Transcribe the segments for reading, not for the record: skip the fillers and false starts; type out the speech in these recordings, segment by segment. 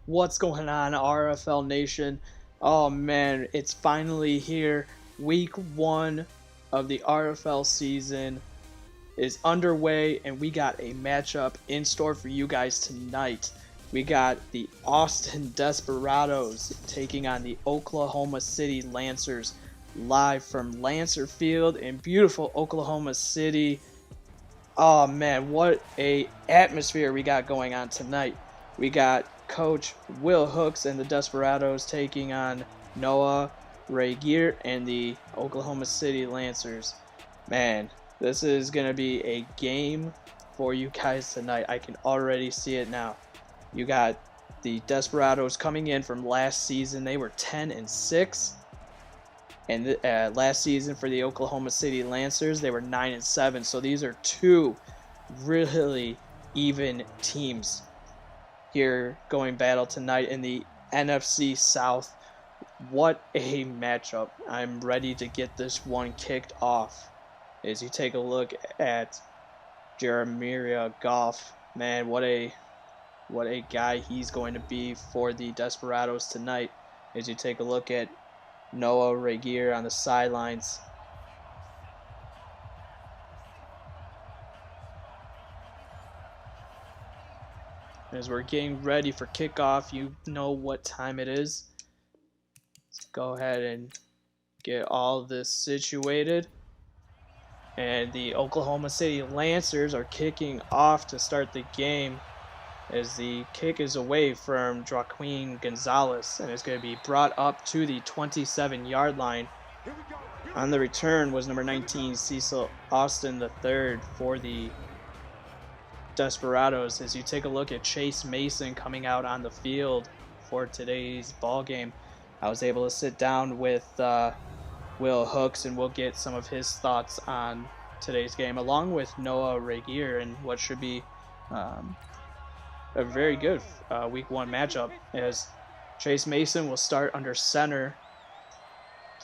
What's going on, RFL Nation? Oh man, it's finally here. Week 1 of the RFL season is underway, and we got a matchup in store for you guys tonight. We got the Austin Desperados taking on the Oklahoma City Lancers, live from Lancer Field in beautiful Oklahoma City. Oh man, what a atmosphere we got going on tonight. We got Coach Will Hooks and the Desperados taking on Noah Regier and the Oklahoma City Lancers. Man, this is going to be a game for you guys tonight. I can already see it now. You got the Desperados coming in from last season. They were 10-6. And last season for the Oklahoma City Lancers, they were 9-7. So these are two really even teams here going battle tonight in the NFC South. What a matchup. I'm ready to get this one kicked off. As you take a look at Jeremiah Goff, man, what a guy he's going to be for the Desperados tonight. As you take a look at Noah Regier on the sidelines. As we're getting ready for kickoff, you know what time it is. Let's go ahead and get all this situated. And the Oklahoma City Lancers are kicking off to start the game, as the kick is away from Joaquin Gonzalez, and it's going to be brought up to the 27-yard line. On the return was number 19, Cecil Austin III for the Desperados. As you take a look at Chase Mason coming out on the field for today's ball game, I was able to sit down with Will Hooks, and we'll get some of his thoughts on today's game, along with Noah Regier, and what should be a very good week 1 matchup, as Chase Mason will start under center.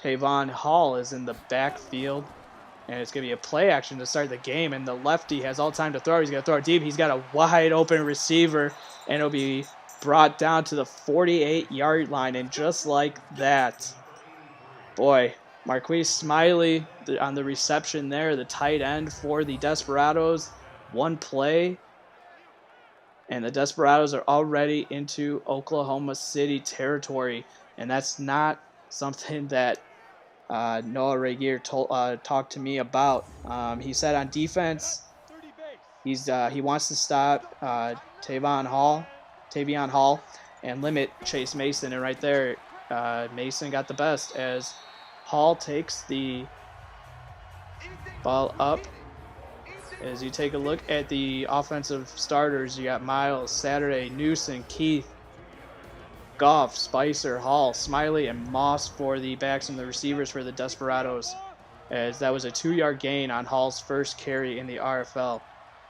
Tavon Hall is in the backfield, and it's going to be a play action to start the game, and the lefty has all time to throw. He's going to throw it deep. He's got a wide open receiver, and it'll be brought down to the 48-yard line, and just like that, boy, Marquise Smiley on the reception there, the tight end for the Desperados. One play, and the Desperados are already into Oklahoma City territory, and that's not something that Noah Regier talked to me about. He said on defense, he wants to stop Tavion Hall, and limit Chase Mason. And right there, Mason got the best, as Hall takes the ball up. As you take a look at the offensive starters, you got Miles, Saturday, Newsom, Keith, Goff, Spicer, Hall, Smiley, and Moss for the backs and the receivers for the Desperados, as that was a 2-yard gain on Hall's first carry in the RFL.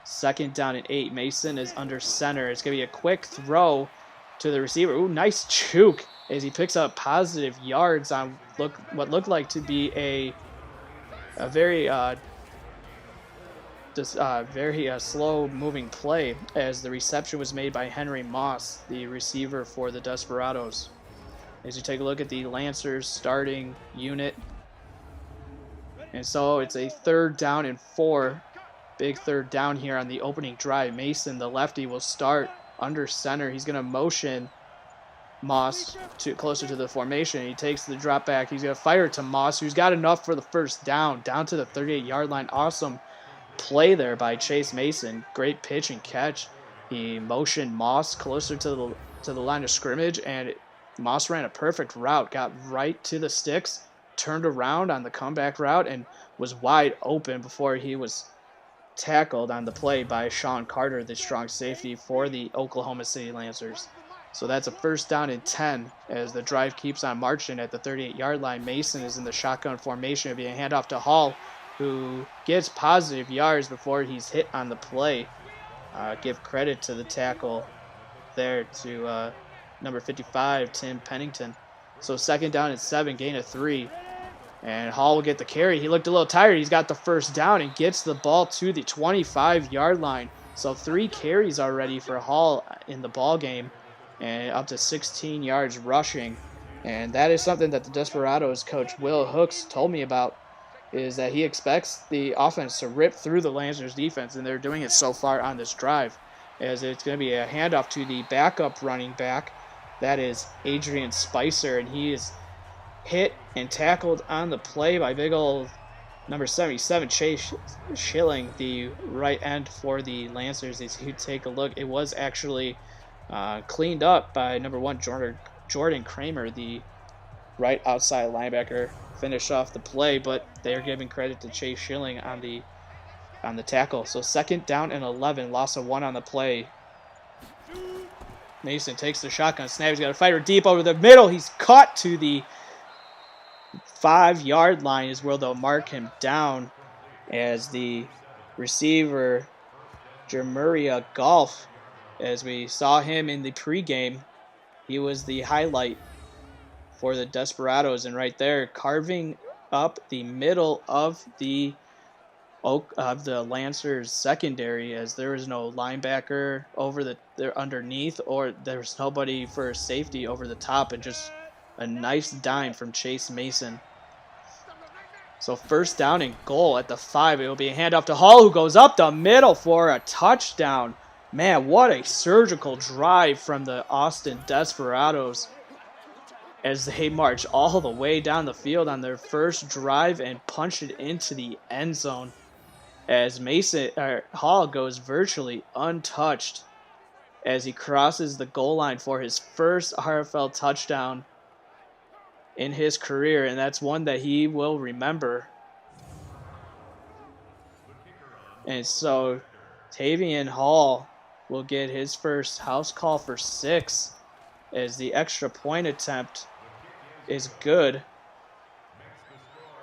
2nd down and 8. Mason is under center. It's going to be a quick throw to the receiver. Ooh, nice juke, as he picks up positive yards on what looked like to be a very slow-moving play, as the reception was made by Henry Moss, the receiver for the Desperados. As you take a look at the Lancers starting unit, and so it's a 3rd down and 4. Big 3rd down here on the opening drive. Mason, the lefty, will start under center. He's going to motion Moss closer to the formation. He takes the drop back. He's going to fire to Moss, who's got enough for the 1st down to the 38-yard line. Awesome play there by Chase Mason. Great pitch and catch. He motioned Moss closer to the line of scrimmage, and Moss ran a perfect route, got right to the sticks, turned around on the comeback route, and was wide open before he was tackled on the play by Sean Carter, the strong safety for the Oklahoma City Lancers. So that's a 1st down and 10, as the drive keeps on marching at the 38-yard line. Mason is in the shotgun formation. It'll be a handoff to Hall, who gets positive yards before he's hit on the play. Give credit to the tackle there to number 55, Tim Pennington. So 2nd down and 7, gain of 3. And Hall will get the carry. He looked a little tired. He's got the 1st down and gets the ball to the 25-yard line. So 3 carries already for Hall in the ball game. and up to 16 yards rushing. And that is something that the Desperados coach Will Hooks told me about, is that he expects the offense to rip through the Lancers defense, and they're doing it so far on this drive, as it's going to be a handoff to the backup running back. That is Adrian Spicer, and he is hit and tackled on the play by big old number 77, Chase Schilling, the right end for the Lancers. As you take a look, it was actually cleaned up by number 1, Jordan Kramer, the right outside linebacker, finished off the play, but they're giving credit to Chase Schilling on the tackle. So 2nd down and 11, loss of 1 on the play. Mason takes the shotgun snap. He's got a fighter deep over the middle. He's caught to the 5-yard line is where they'll mark him down, as the receiver, Jermuria Golf, as we saw him in the pregame, he was the highlight for the Desperados, and right there, carving up the middle of the Lancers secondary, as there was no linebacker underneath, or there was nobody for safety over the top, and just a nice dime from Chase Mason. So 1st down and goal at the 5. It will be a handoff to Hall, who goes up the middle for a touchdown. Man, what a surgical drive from the Austin Desperados, as they march all the way down the field on their first drive and punch it into the end zone, as Hall goes virtually untouched as he crosses the goal line for his first RFL touchdown in his career, and that's one that he will remember. And so Tavian Hall will get his first house call for 6, as the extra point attempt is good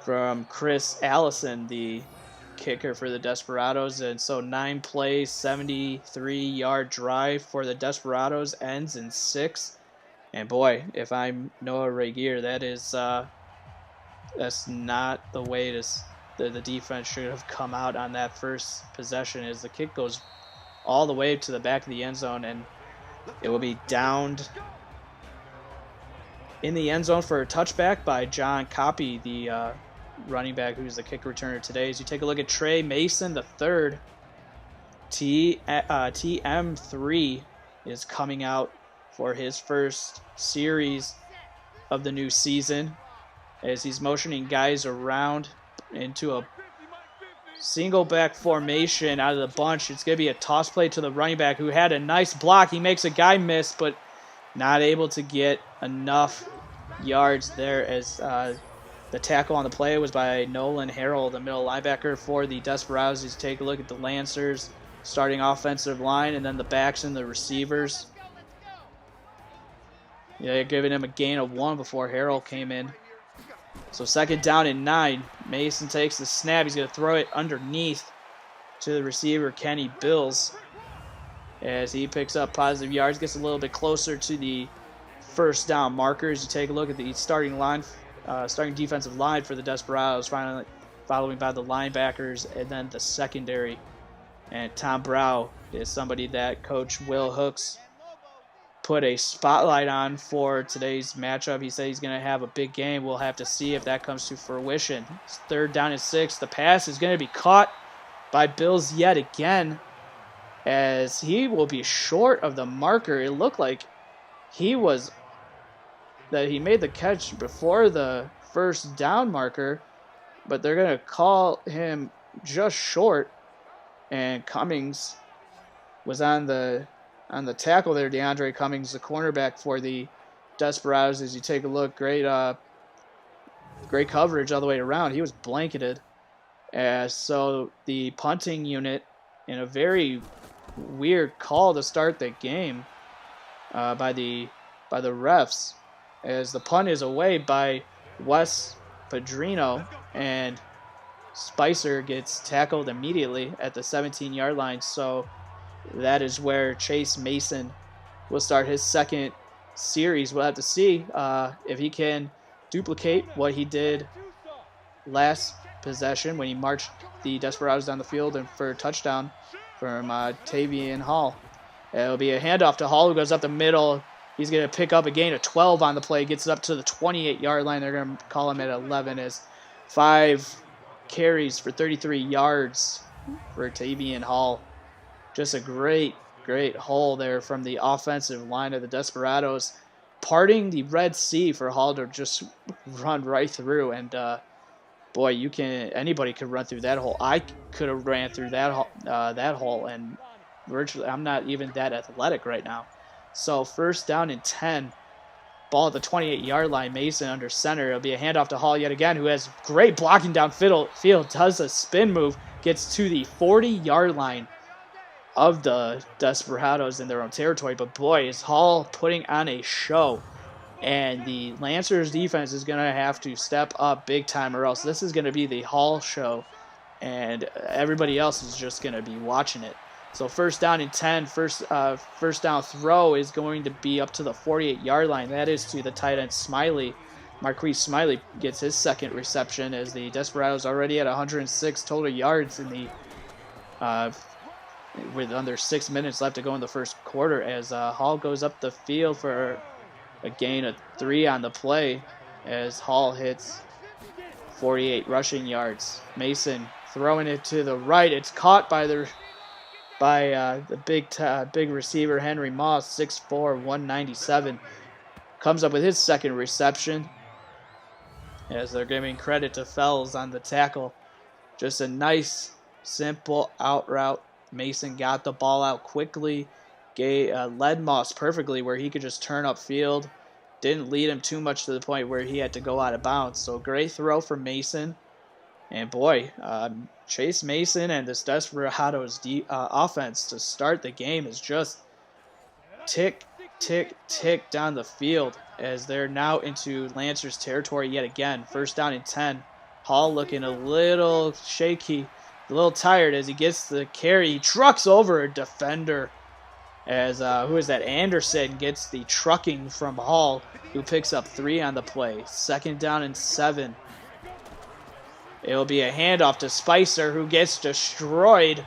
from Chris Allison, the kicker for the Desperados. And so 9 plays, 73-yard drive for the Desperados ends in 6. And boy, if I'm Noah Regier, that's not the way the defense should have come out on that first possession, as the kick goes all the way to the back of the end zone, and it will be downed in the end zone for a touchback by John Copy, the running back who's the kick returner today. As you take a look at Trey Mason, the third, TM3 is coming out for his first series of the new season, as he's motioning guys around into a single back formation out of the bunch. It's going to be a toss play to the running back, who had a nice block. He makes a guy miss, but not able to get enough yards there, as the tackle on the play was by Nolan Harrell, the middle linebacker for the Desperados. As you take a look at the Lancers starting offensive line, and then the backs and the receivers. Yeah, they're giving him a gain of 1 before Harrell came in. So 2nd down and 9. Mason takes the snap. He's going to throw it underneath to the receiver, Kenny Bills, as he picks up positive yards, gets a little bit closer to the 1st down markers. You take a look at the starting defensive line for the Desperados, following by the linebackers and then the secondary. And Tom Brow is somebody that Coach Will Hooks put a spotlight on for today's matchup. He said he's going to have a big game. We'll have to see if that comes to fruition. It's 3rd down and 6. The pass is going to be caught by Bills yet again, as he will be short of the marker. It looked like he made the catch before the 1st down marker, but they're going to call him just short, and Cummings was on the tackle there. DeAndre Cummings, the cornerback for the Desperados. As you take a look, great coverage all the way around. He was blanketed. So the punting unit, in a very weird call to start the game by the refs, as the punt is away by Wes Padrino, and Spicer gets tackled immediately at the 17-yard line. So that is where Chase Mason will start his 2nd series. We'll have to see if he can duplicate what he did last possession when he marched the Desperados down the field and for a touchdown from Tavian Hall. It'll be a handoff to Hall, who goes up the middle, He's going to pick up a gain of 12 on the play, gets it up to the 28-yard line. They're going to call him at 11 as 5 carries for 33 yards for Tavian Hall. Just a great haul there from the offensive line of the Desperados, parting the Red Sea for Hall to just run right through. And boy, anybody could run through that hole. I could have ran through that hole, and virtually I'm not even that athletic right now. So first down and 10. Ball at the 28-yard line. Mason under center. It'll be a handoff to Hall yet again, who has great blocking down field. Does a spin move. Gets to the 40-yard line of the Desperados in their own territory. But boy, is Hall putting on a show. And the Lancers defense is going to have to step up big time, or else this is going to be the Hall show. And everybody else is just going to be watching it. So first down and 10, first down throw is going to be up to the 48-yard line. That is to the tight end Smiley. Marquise Smiley gets his second reception as the Desperados already at 106 total yards in the with under 6 minutes left to go in the first quarter, as Hall goes up the field for a gain of 3 on the play as Hall hits 48 rushing yards. Mason throwing it to the right. It's caught by the big receiver Henry Moss, 6'4", 197. Comes up with his second reception as they're giving credit to Fells on the tackle. Just a nice, simple out route. Mason got the ball out quickly, led Moss perfectly where he could just turn upfield. Didn't lead him too much to the point where he had to go out of bounds. So great throw from Mason. And boy, Chase Mason and this Desperados offense to start the game is just tick, tick, tick down the field as they're now into Lancers territory yet again. First down and 10. Hall looking a little shaky, a little tired as he gets the carry. He trucks over a defender as, who is that? Anderson gets the trucking from Hall, who picks up 3 on the play. Second down and 7. It'll be a handoff to Spicer, who gets destroyed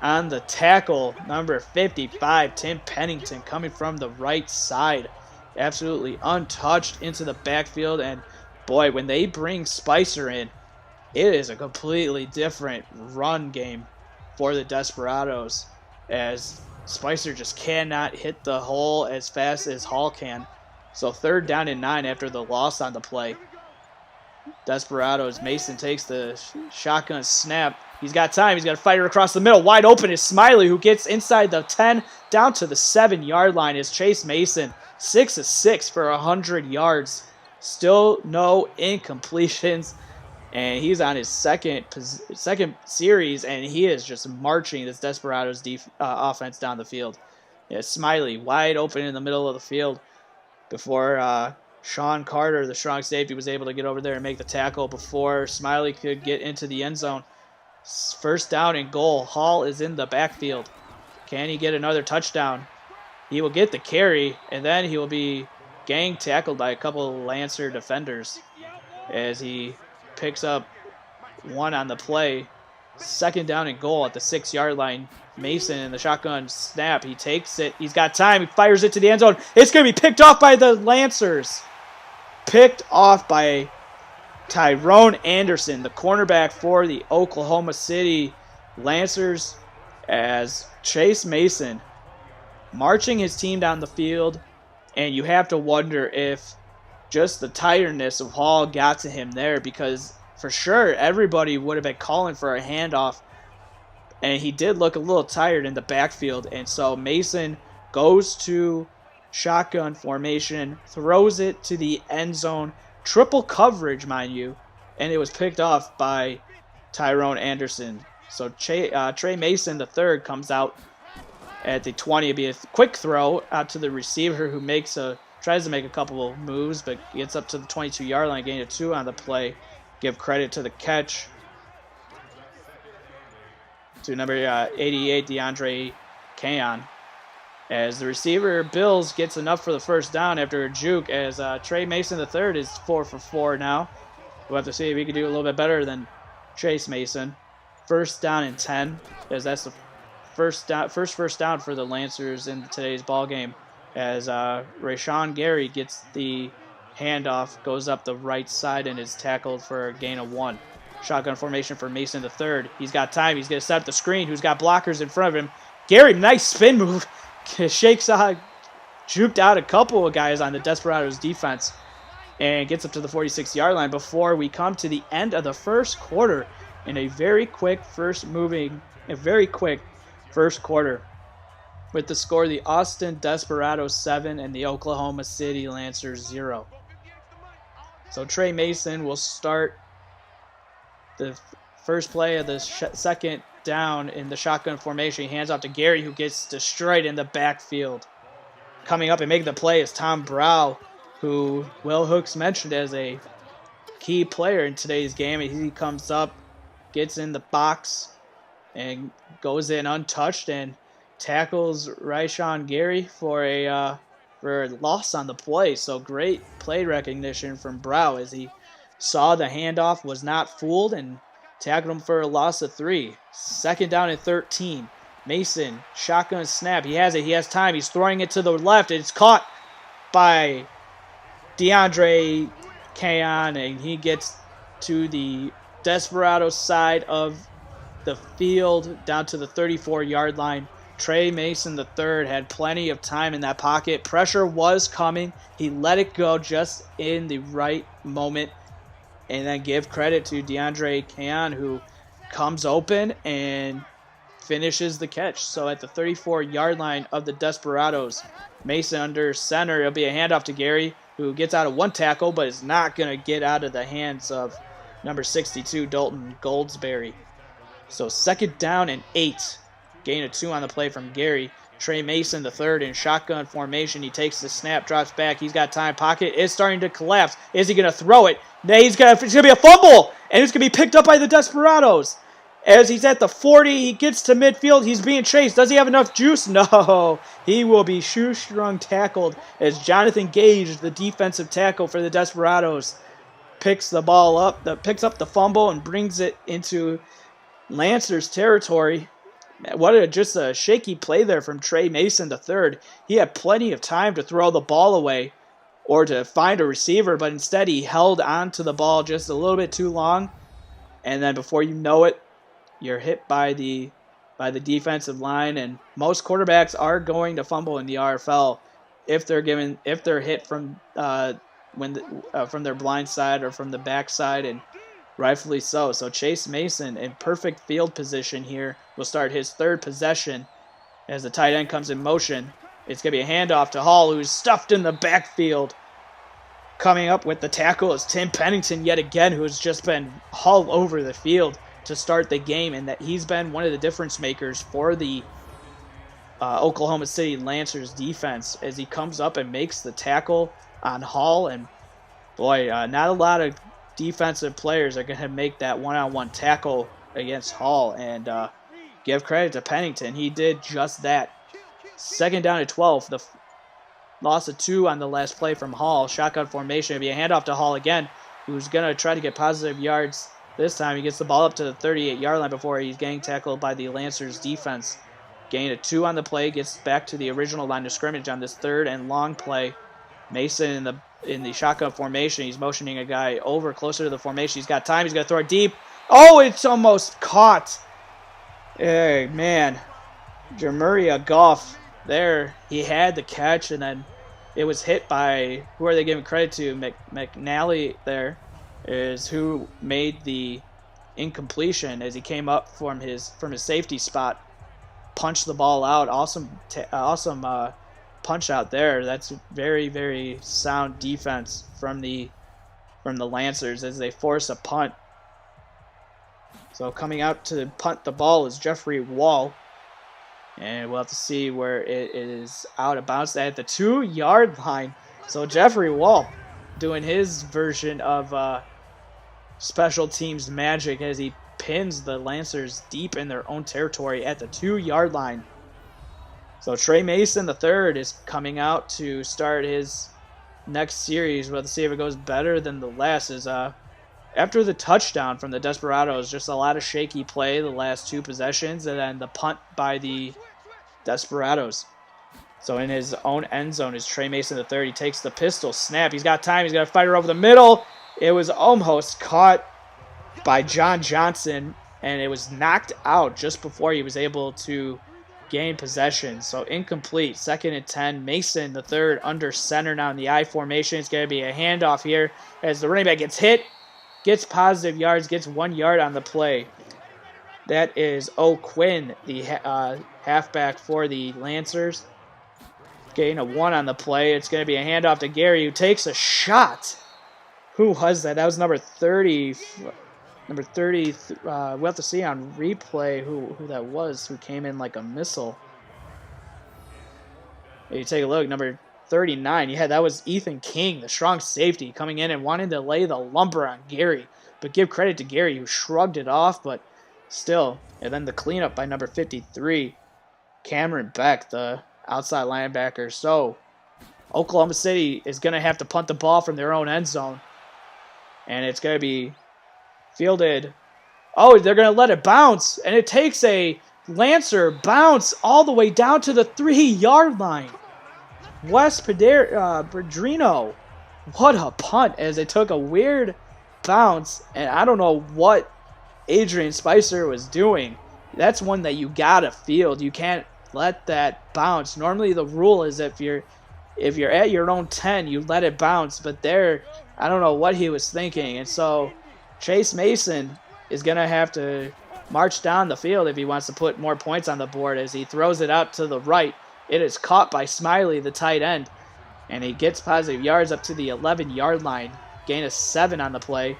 on the tackle. Number 55, Tim Pennington, coming from the right side. Absolutely untouched into the backfield. And boy, when they bring Spicer in, it is a completely different run game for the Desperados, as Spicer just cannot hit the hole as fast as Hall can. So third down and 9 after the loss on the play. Desperados, Mason takes the shotgun snap. He's got time. He's got a fighter across the middle. Wide open is Smiley, who gets inside the 10 down to the 7-yard line. Is Chase Mason 6 of 6 for 100 yards. Still no incompletions. And he's on his second series, and he is just marching this Desperados offense down the field. Yeah, Smiley wide open in the middle of the field before Sean Carter, the strong safety, was able to get over there and make the tackle before Smiley could get into the end zone. First down and goal. Hall is in the backfield. Can he get another touchdown? He will get the carry, and then he will be gang tackled by a couple of Lancer defenders as he picks up 1 on the play. Second down and goal at the 6-yard line. Mason in the shotgun snap. He takes it. He's got time. He fires it to the end zone. It's going to be picked off by the Lancers. Picked off by Tyrone Anderson, the cornerback for the Oklahoma City Lancers, as Chase Mason marching his team down the field. And you have to wonder if just the tiredness of Hall got to him there, because for sure everybody would have been calling for a handoff, and he did look a little tired in the backfield. And so Mason goes to shotgun formation, throws it to the end zone, triple coverage, mind you, and it was picked off by Tyrone Anderson. So Trey Mason III comes out at the 20. It'll be a quick throw out to the receiver, who tries to make a couple of moves, but gets up to the 22-yard line, gain of 2 on the play. Give credit to the catch to number 88, DeAndre Caon, as the receiver Bills gets enough for the first down after a juke, as Trey Mason III is 4 for 4 now. We'll have to see if he can do a little bit better than Chase Mason. First down and 10, as that's the first down for the Lancers in today's ball game. as Rashawn Gary gets the handoff, goes up the right side, and is tackled for a gain of 1. Shotgun formation for Mason the third. He's got time. He's going to set up the screen. Who's got blockers in front of him? Gary, nice spin move. Shakes out, juked out a couple of guys on the Desperados defense and gets up to the 46-yard line before we come to the end of the first quarter in a very quick first quarter with the score the Austin Desperados 7 and the Oklahoma City Lancers 0. So Trey Mason will start the first play of the second down in the shotgun formation. He hands off to Gary, who gets destroyed in the backfield. Coming up and making the play is Tom Brow, who Will Hooks mentioned as a key player in today's game. He comes up, gets in the box, and goes in untouched and tackles Rashawn Gary for a loss on the play. So great play recognition from Brow as he saw the handoff, was not fooled, and tackled him for a loss of 3. Second down and 13. Mason, shotgun snap. He has it. He has time. He's throwing it to the left. It's caught by DeAndre Kayan, and he gets to the Desperados side of the field down to the 34-yard line. Trey Mason III had plenty of time in that pocket. Pressure was coming. He let it go just in the right moment. And then give credit to DeAndre Kayan, who comes open and finishes the catch. So at the 34-yard line of the Desperados, Mason under center. It'll be a handoff to Gary, who gets out of one tackle, but is not going to get out of the hands of number 62, Dalton Goldsberry. So second down and 8. Gain of 2 on the play from Gary. Trey Mason the third in shotgun formation. He takes the snap, drops back. He's got time. Pocket is starting to collapse. Is he going to throw it? No, it's going to be a fumble, and it's going to be picked up by the Desperados. As he's at the 40, he gets to midfield. He's being chased. Does he have enough juice? No. He will be shoestrung tackled as Jonathan Gage, the defensive tackle for the Desperados, picks the ball up, picks up the fumble, and brings it into Lancers territory. Just a shaky play there from Trey Mason III. He had plenty of time to throw the ball away or to find a receiver, but instead he held on to the ball just a little bit too long. And then before you know it, you're hit by the defensive line. And most quarterbacks are going to fumble in the RFL if they're hit from from their blind side or from the back side, and rightfully so. So Chase Mason in perfect field position here will start his third possession as the tight end comes in motion. It's going to be a handoff to Hall, who's stuffed in the backfield. Coming up with the tackle is Tim Pennington yet again, who's just been all over the field to start the game, and that he's been one of the difference makers for the Oklahoma City Lancers defense as he comes up and makes the tackle on Hall. And boy, not a lot of defensive players are going to make that one-on-one tackle against Hall, and give credit to Pennington. He did just that. Second down at 12. The loss of 2 on the last play from Hall. Shotgun formation. It'll be a handoff to Hall again, who's going to try to get positive yards. This time he gets the ball up to the 38-yard line before he's getting tackled by the Lancers defense. Gain of 2 on the play. Gets back to the original line of scrimmage on this third and long play. Mason in the shotgun formation. He's motioning a guy over closer to the formation. He's got time. He's going to throw it deep. Oh, it's almost caught. Hey, man. Jermuria Goff there. He had the catch, and then it was hit by, who are they giving credit to? McNally there is who made the incompletion as he came up from his safety spot. Punched the ball out. Awesome punch out there. That's very, very sound defense from the Lancers as they force a punt. So coming out to punt the ball is Jeffrey Wall. And we'll have to see where it is out of bounds at the 2-yard line. So Jeffrey Wall doing his version of special teams magic as he pins the Lancers deep in their own territory at the 2-yard line. So Trey Mason III is coming out to start his next series. We'll have to see if it goes better than the last. After the touchdown from the Desperados, just a lot of shaky play the last 2 possessions, and then the punt by the Desperados. So in his own end zone is Trey Mason the third. He takes the pistol snap. He's got time. He's going to fight her over the middle. It was almost caught by John Johnson, and it was knocked out just before he was able to gain possession. So incomplete. 2nd and 10. Mason the third under center now in the I formation. It's going to be a handoff here as the running back gets hit, gets positive yards, gets 1 yard on the play. That is O'Quinn, the halfback for the Lancers. Gain a 1 on the play. It's going to be a handoff to Gary, who takes a shot. Who was that? That was number 30. Number 30. We'll have to see on replay who that was, who came in like a missile. Hey, you take a look. Number 39. Yeah, that was Ethan King, the strong safety, coming in and wanting to lay the lumber on Gary. But give credit to Gary, who shrugged it off, but still. And then the cleanup by number 53, Cameron Beck, the outside linebacker. So Oklahoma City is going to have to punt the ball from their own end zone. And it's going to be fielded. Oh, they're going to let it bounce. And it takes a Lancer bounce all the way down to the 3-yard line. Wes Pedrino. What a punt, as it took a weird bounce. And I don't know what Adrian Spicer was doing. That's one that you got to field. You can't let that bounce. Normally the rule is if you're at your own 10, you let it bounce. But there, I don't know what he was thinking. And so Chase Mason is going to have to march down the field if he wants to put more points on the board, as he throws it out to the right. It is caught by Smiley, the tight end, and he gets positive yards up to the 11-yard line. Gain of 7 on the play,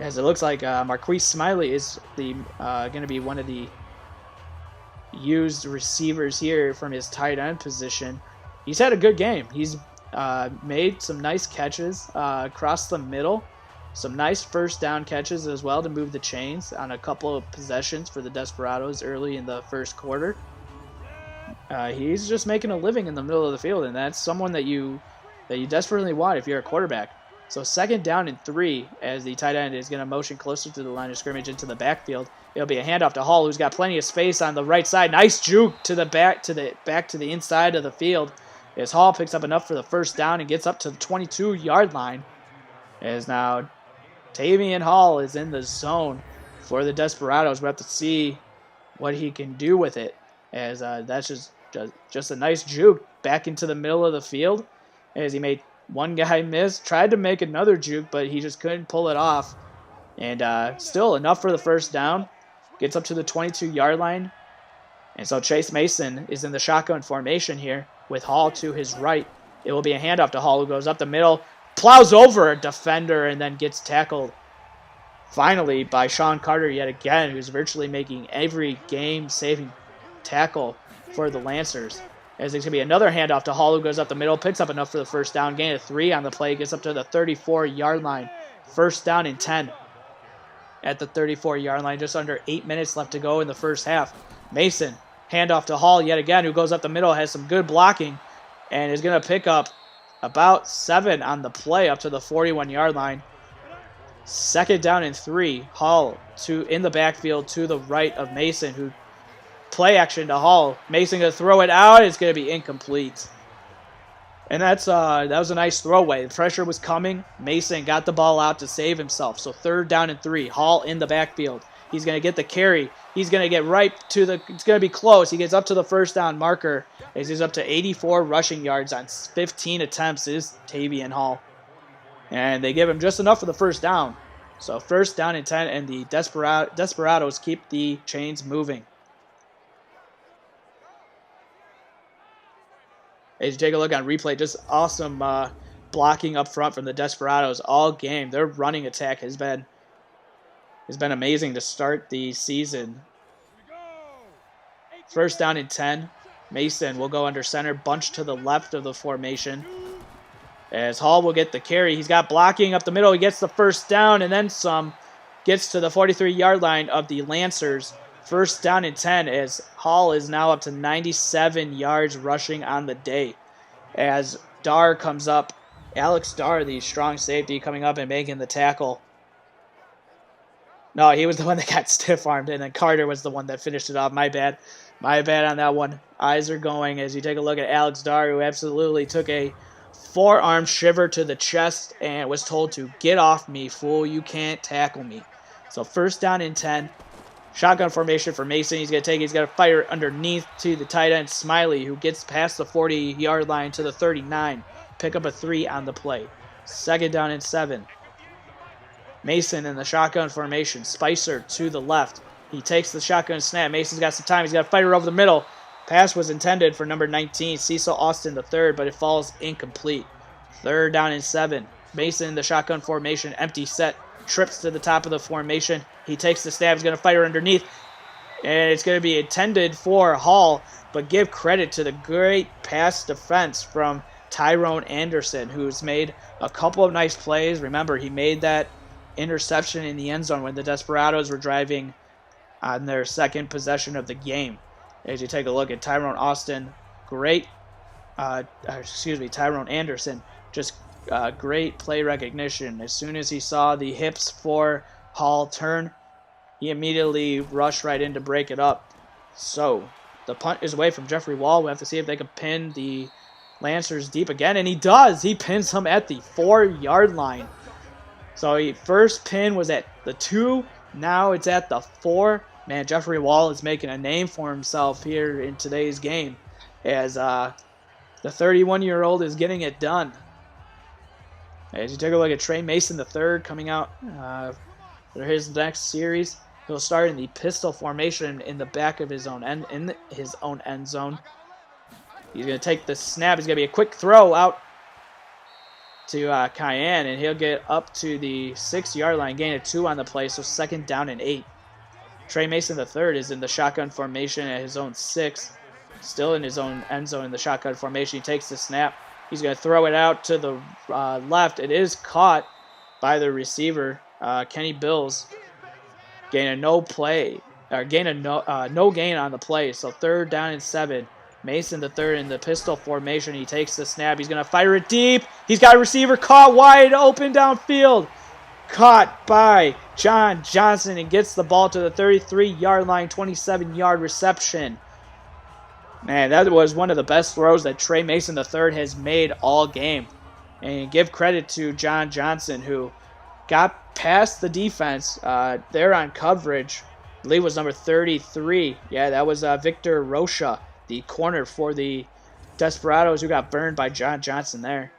as it looks like Marquise Smiley is going to be one of the used receivers here from his tight end position. He's had a good game. He's made some nice catches across the middle. Some nice first down catches as well to move the chains on a couple of possessions for the Desperados early in the first quarter. He's just making a living in the middle of the field, and that's someone that you desperately want if you're a quarterback. So 2nd down and 3, as the tight end is going to motion closer to the line of scrimmage into the backfield. It'll be a handoff to Hall, who's got plenty of space on the right side. Nice juke to the back to the inside of the field, as Hall picks up enough for the first down and gets up to the 22-yard line. As now Tavian Hall is in the zone for the Desperados. We'll have to see what he can do with it, as that's just a nice juke back into the middle of the field, as he made one guy miss, tried to make another juke, but he just couldn't pull it off. And still enough for the first down. Gets up to the 22-yard line. And so Chase Mason is in the shotgun formation here with Hall to his right. It will be a handoff to Hall, who goes up the middle, plows over a defender, and then gets tackled finally by Sean Carter yet again, who's virtually making every game-saving tackle for the Lancers. As it's going to be another handoff to Hall, who goes up the middle, picks up enough for the first down, gain of 3 on the play, gets up to the 34-yard line. 1st down and 10 at the 34-yard line. Just under 8 minutes left to go in the first half. Mason, handoff to Hall yet again, who goes up the middle, has some good blocking, and is going to pick up about 7 on the play up to the 41-yard line. 2nd down and 3. Hall in the backfield to the right of Mason, who play action to Hall. Mason going to throw it out. It's going to be incomplete. And that was a nice throwaway. The pressure was coming. Mason got the ball out to save himself. So 3rd down and 3. Hall in the backfield. He's going to get the carry. He's going to get right to it's going to be close. He gets up to the first down marker. He's up to 84 rushing yards on 15 attempts is Tavian Hall. And they give him just enough for the first down. So 1st down and 10, and the Desperados keep the chains moving. As you take a look on replay, just awesome blocking up front from the Desperados all game. Their running attack has been amazing to start the season. 1st down and 10. Mason will go under center, bunch to the left of the formation. As Hall will get the carry. He's got blocking up the middle. He gets the first down and then some. Gets to the 43-yard line of the Lancers. 1st down and 10, as Hall is now up to 97 yards rushing on the day. As Darr comes up, Alex Darr, the strong safety, coming up and making the tackle. No, he was the one that got stiff-armed, and then Carter was the one that finished it off. My bad on that one. eyes are going as you take a look at Alex Dar, who absolutely took a forearm shiver to the chest and was told to get off me, fool. You can't tackle me. So first down and 10. Shotgun formation for Mason. He's going to take it. He's got to fire underneath to the tight end, Smiley, who gets past the 40-yard line to the 39. Pick up a 3 on the play. Second down and 7. Mason in the shotgun formation. Spicer to the left. He takes the shotgun snap. Mason's got some time. He's got to fire over the middle. Pass was intended for number 19, Cecil Austin III, but it falls incomplete. Third down and 7. Mason in the shotgun formation. Empty set. Trips to the top of the formation. He takes the snap. He's going to fire underneath. And it's going to be intended for Hall. But give credit to the great pass defense from Tyrone Anderson, who's made a couple of nice plays. Remember, he made that interception in the end zone when the Desperados were driving on their second possession of the game. As you take a look at Tyrone Anderson, just great play recognition. As soon as he saw the hips for Hall turn, he immediately rushed right in to break it up. So the punt is away from Jeffrey Wall. We have to see if they can pin the Lancers deep again, and he does. He pins them at the 4-yard line. So he first pin was at the 2, now it's at the 4. Man, Jeffrey Wall is making a name for himself here in today's game as the 31-year-old is getting it done. As you take a look at Trey Mason III coming out for his next series, he'll start in the pistol formation in the back of his own end zone. He's going to take the snap. He's going to be a quick throw out to Cayenne, and he'll get up to the 6-yard line, gain of 2 on the play, so second down and 8. Trey Mason III is in the shotgun formation at his own 6, still in his own end zone in the shotgun formation. He takes the snap. He's going to throw it out to the left. It is caught by the receiver, Kenny Bills. Gain a no gain on the play. So third down and 7. Mason III in the pistol formation. He takes the snap. He's going to fire it deep. He's got a receiver caught wide open downfield. Caught by John Johnson and gets the ball to the 33-yard line, 27-yard reception. Man, that was one of the best throws that Trey Mason III has made all game. And give credit to John Johnson, who got past the defense there on coverage. I believe it was number 33. Yeah, that was Victor Rocha, the corner for the Desperados, who got burned by John Johnson there.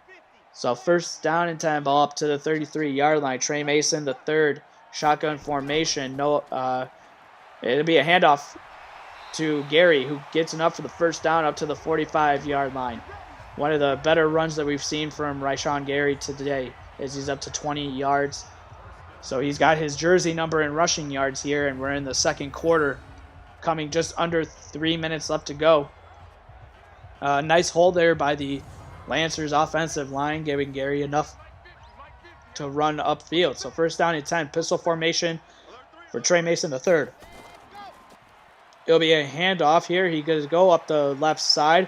So first down and 10, ball up to the 33-yard line. Trey Mason III, shotgun formation. It'll be a handoff to Gary, who gets enough for the first down up to the 45-yard line. One of the better runs that we've seen from Ryshawn Gary today, as he's up to 20 yards. So he's got his jersey number in rushing yards here, and we're in the second quarter, coming just under 3 minutes left to go. Nice hold there by the Lancers offensive line, giving Gary enough to run upfield. So first down and 10, pistol formation for Trey Mason III. It'll be a handoff here. He going to go up the left side.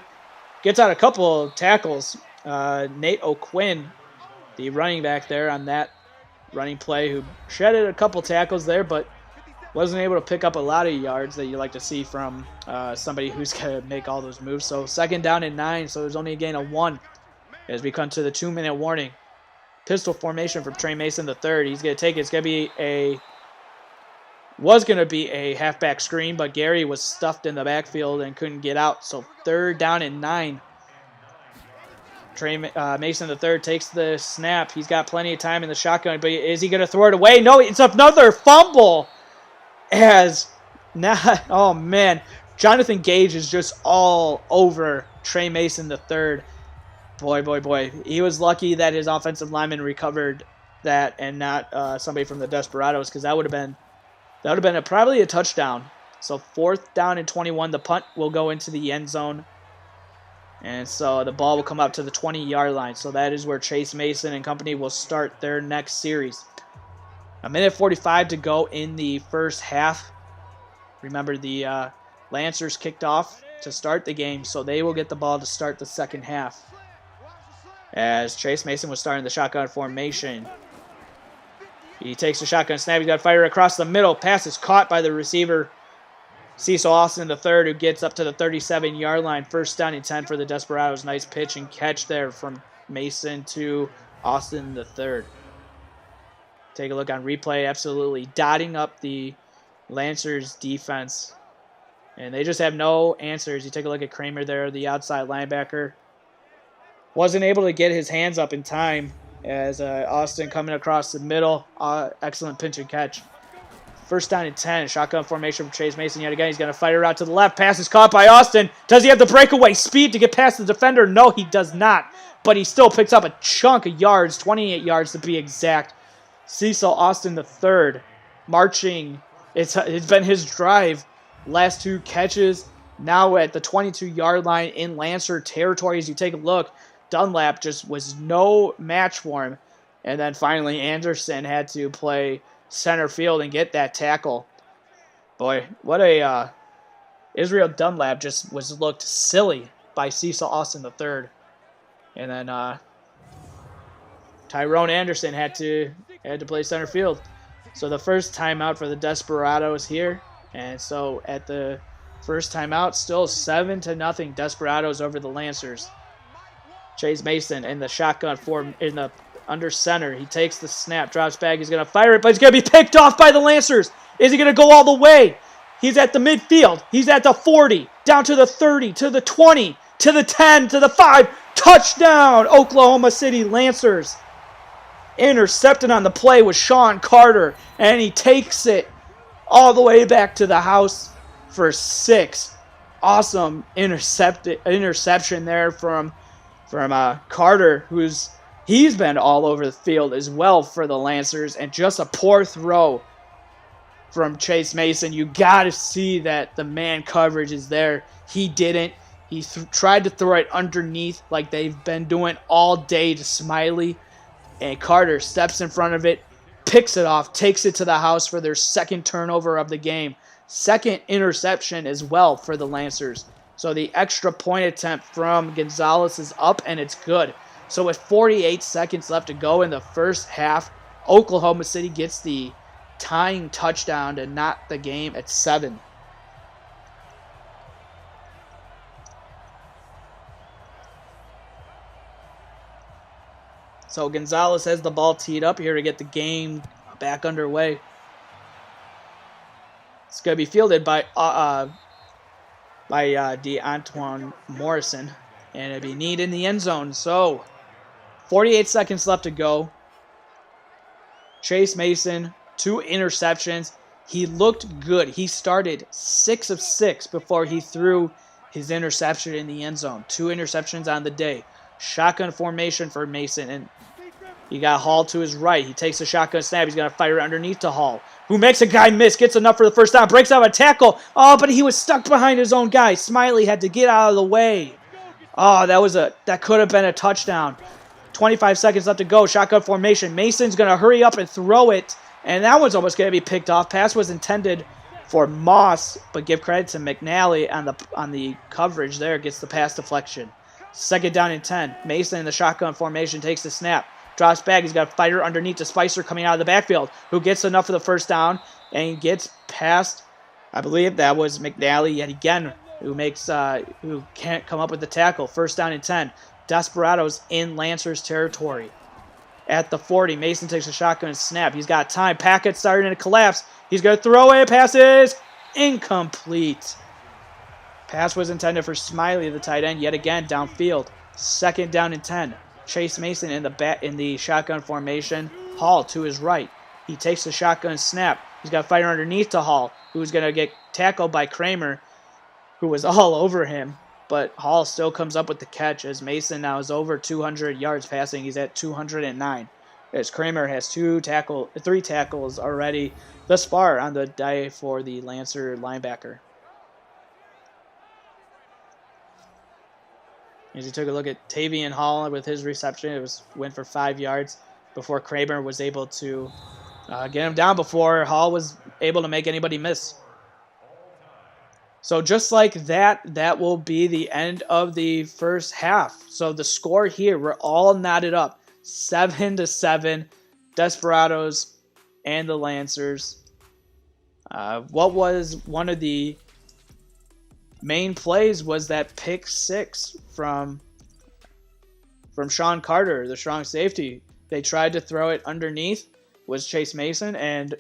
Gets out a couple of tackles. Nate O'Quinn, the running back there on that running play, who shedded a couple tackles there, but wasn't able to pick up a lot of yards that you like to see from somebody who's going to make all those moves. So second down and 9, so there's only a gain of 1 as we come to the 2-minute warning. Pistol formation from Trey Mason III. He's going to take it. It's going to be a halfback screen, but Gary was stuffed in the backfield and couldn't get out. So third down and 9. Trey Mason III takes the snap. He's got plenty of time in the shotgun, but is he going to throw it away? No, it's another fumble. Oh man, Jonathan Gage is just all over Trey Mason III. Boy. He was lucky that his offensive lineman recovered that and not somebody from the Desperados, because that would have been probably a touchdown. So fourth down and 21. The punt will go into the end zone. And so the ball will come up to the 20-yard line. So that is where Chase Mason and company will start their next series. A minute 45 to go in the first half. Remember, the Lancers kicked off to start the game, so they will get the ball to start the second half. As Chase Mason was starting the shotgun formation. He takes the shotgun snap. He's got to fire across the middle. Pass is caught by the receiver Cecil Austin III, who gets up to the 37-yard line. First down and 10 for the Desperados. Nice pitch and catch there from Mason to Austin III. Take a look on replay. Absolutely dotting up the Lancers defense. And they just have no answers. You take a look at Kramer there, the outside linebacker. Wasn't able to get his hands up in time as Austin coming across the middle. Excellent pinch and catch. First down and 10. Shotgun formation from Chase Mason yet again. He's going to fire out to the left. Pass is caught by Austin. Does he have the breakaway speed to get past the defender? No, he does not. But he still picks up a chunk of yards, 28 yards to be exact. Cecil Austin III marching. It's been his drive. Last two catches. Now at the 22-yard line in Lancer territory. As you take a look, Dunlap just was no match for him. And then finally Anderson had to play center field and get that tackle. Boy, what a Israel Dunlap just looked silly by Cecil Austin III. And then Tyrone Anderson had to play center field. So the first timeout for the Desperados here. And so at the first timeout, still 7-0 Desperados over the Lancers. Chase Mason in the shotgun form in the under center. He takes the snap, drops back. He's going to fire it, but he's going to be picked off by the Lancers. Is he going to go all the way? He's at the midfield. He's at the 40, down to the 30, to the 20, to the 10, to the 5. Touchdown, Oklahoma City Lancers. Intercepted on the play with Sean Carter, and he takes it all the way back to the house for 6. Awesome interception there from Carter, he's been all over the field as well for the Lancers, and just a poor throw from Chase Mason. You got to see that the man coverage is there. He didn't. He tried to throw it underneath like they've been doing all day to Smiley, and Carter steps in front of it, picks it off, takes it to the house for their second turnover of the game. Second interception as well for the Lancers. So the extra point attempt from Gonzalez is up, and it's good. So with 48 seconds left to go in the first half, Oklahoma City gets the tying touchdown to knot the game at 7. So Gonzalez has the ball teed up here to get the game back underway. It's going to be fielded by DeAntoine Morrison, and it'll be need in the end zone. So 48 seconds left to go. Chase Mason, 2 interceptions. He looked good. He started 6 of 6 before he threw his interception in the end zone. 2 interceptions on the day. Shotgun formation for Mason, and you got Hall to his right. He takes a shotgun snap. He's going to fire it underneath to Hall, who makes a guy miss, gets enough for the first down, breaks out a tackle. Oh, but he was stuck behind his own guy. Smiley had to get out of the way. Oh, that could have been a touchdown. 25 seconds left to go. Shotgun formation. Mason's going to hurry up and throw it, and that one's almost going to be picked off. Pass was intended for Moss, but give credit to McNally on the coverage there. Gets the pass deflection. Second down and 10. Mason in the shotgun formation takes the snap. Drops back. He's got a fighter underneath to Spicer coming out of the backfield, who gets enough for the first down and gets past, I believe that was McNally yet again, who can't come up with the tackle. First down and 10. Desperados in Lancers territory. At the 40, Mason takes a shotgun snap. He's got time. Packet starting to collapse. He's going to throw it. Passes incomplete. Pass was intended for Smiley, the tight end, yet again downfield. Second down and 10. Chase Mason in the shotgun formation. Hall to his right. He takes the shotgun snap. He's got a fighter underneath to Hall, who's going to get tackled by Kramer, who was all over him. But Hall still comes up with the catch as Mason now is over 200 yards passing. He's at 209. As Kramer has 3 tackles already thus far on the day for the Lancer linebacker. As you took a look at Tavian Hall with his reception, went for 5 yards before Kramer was able to get him down before Hall was able to make anybody miss. So just like that, that will be the end of the first half. So the score here, we're all knotted up. 7-7, Desperados and the Lancers. What was one of the main plays was that pick six from Sean Carter, the strong safety. They tried to throw it underneath, was Chase Mason, and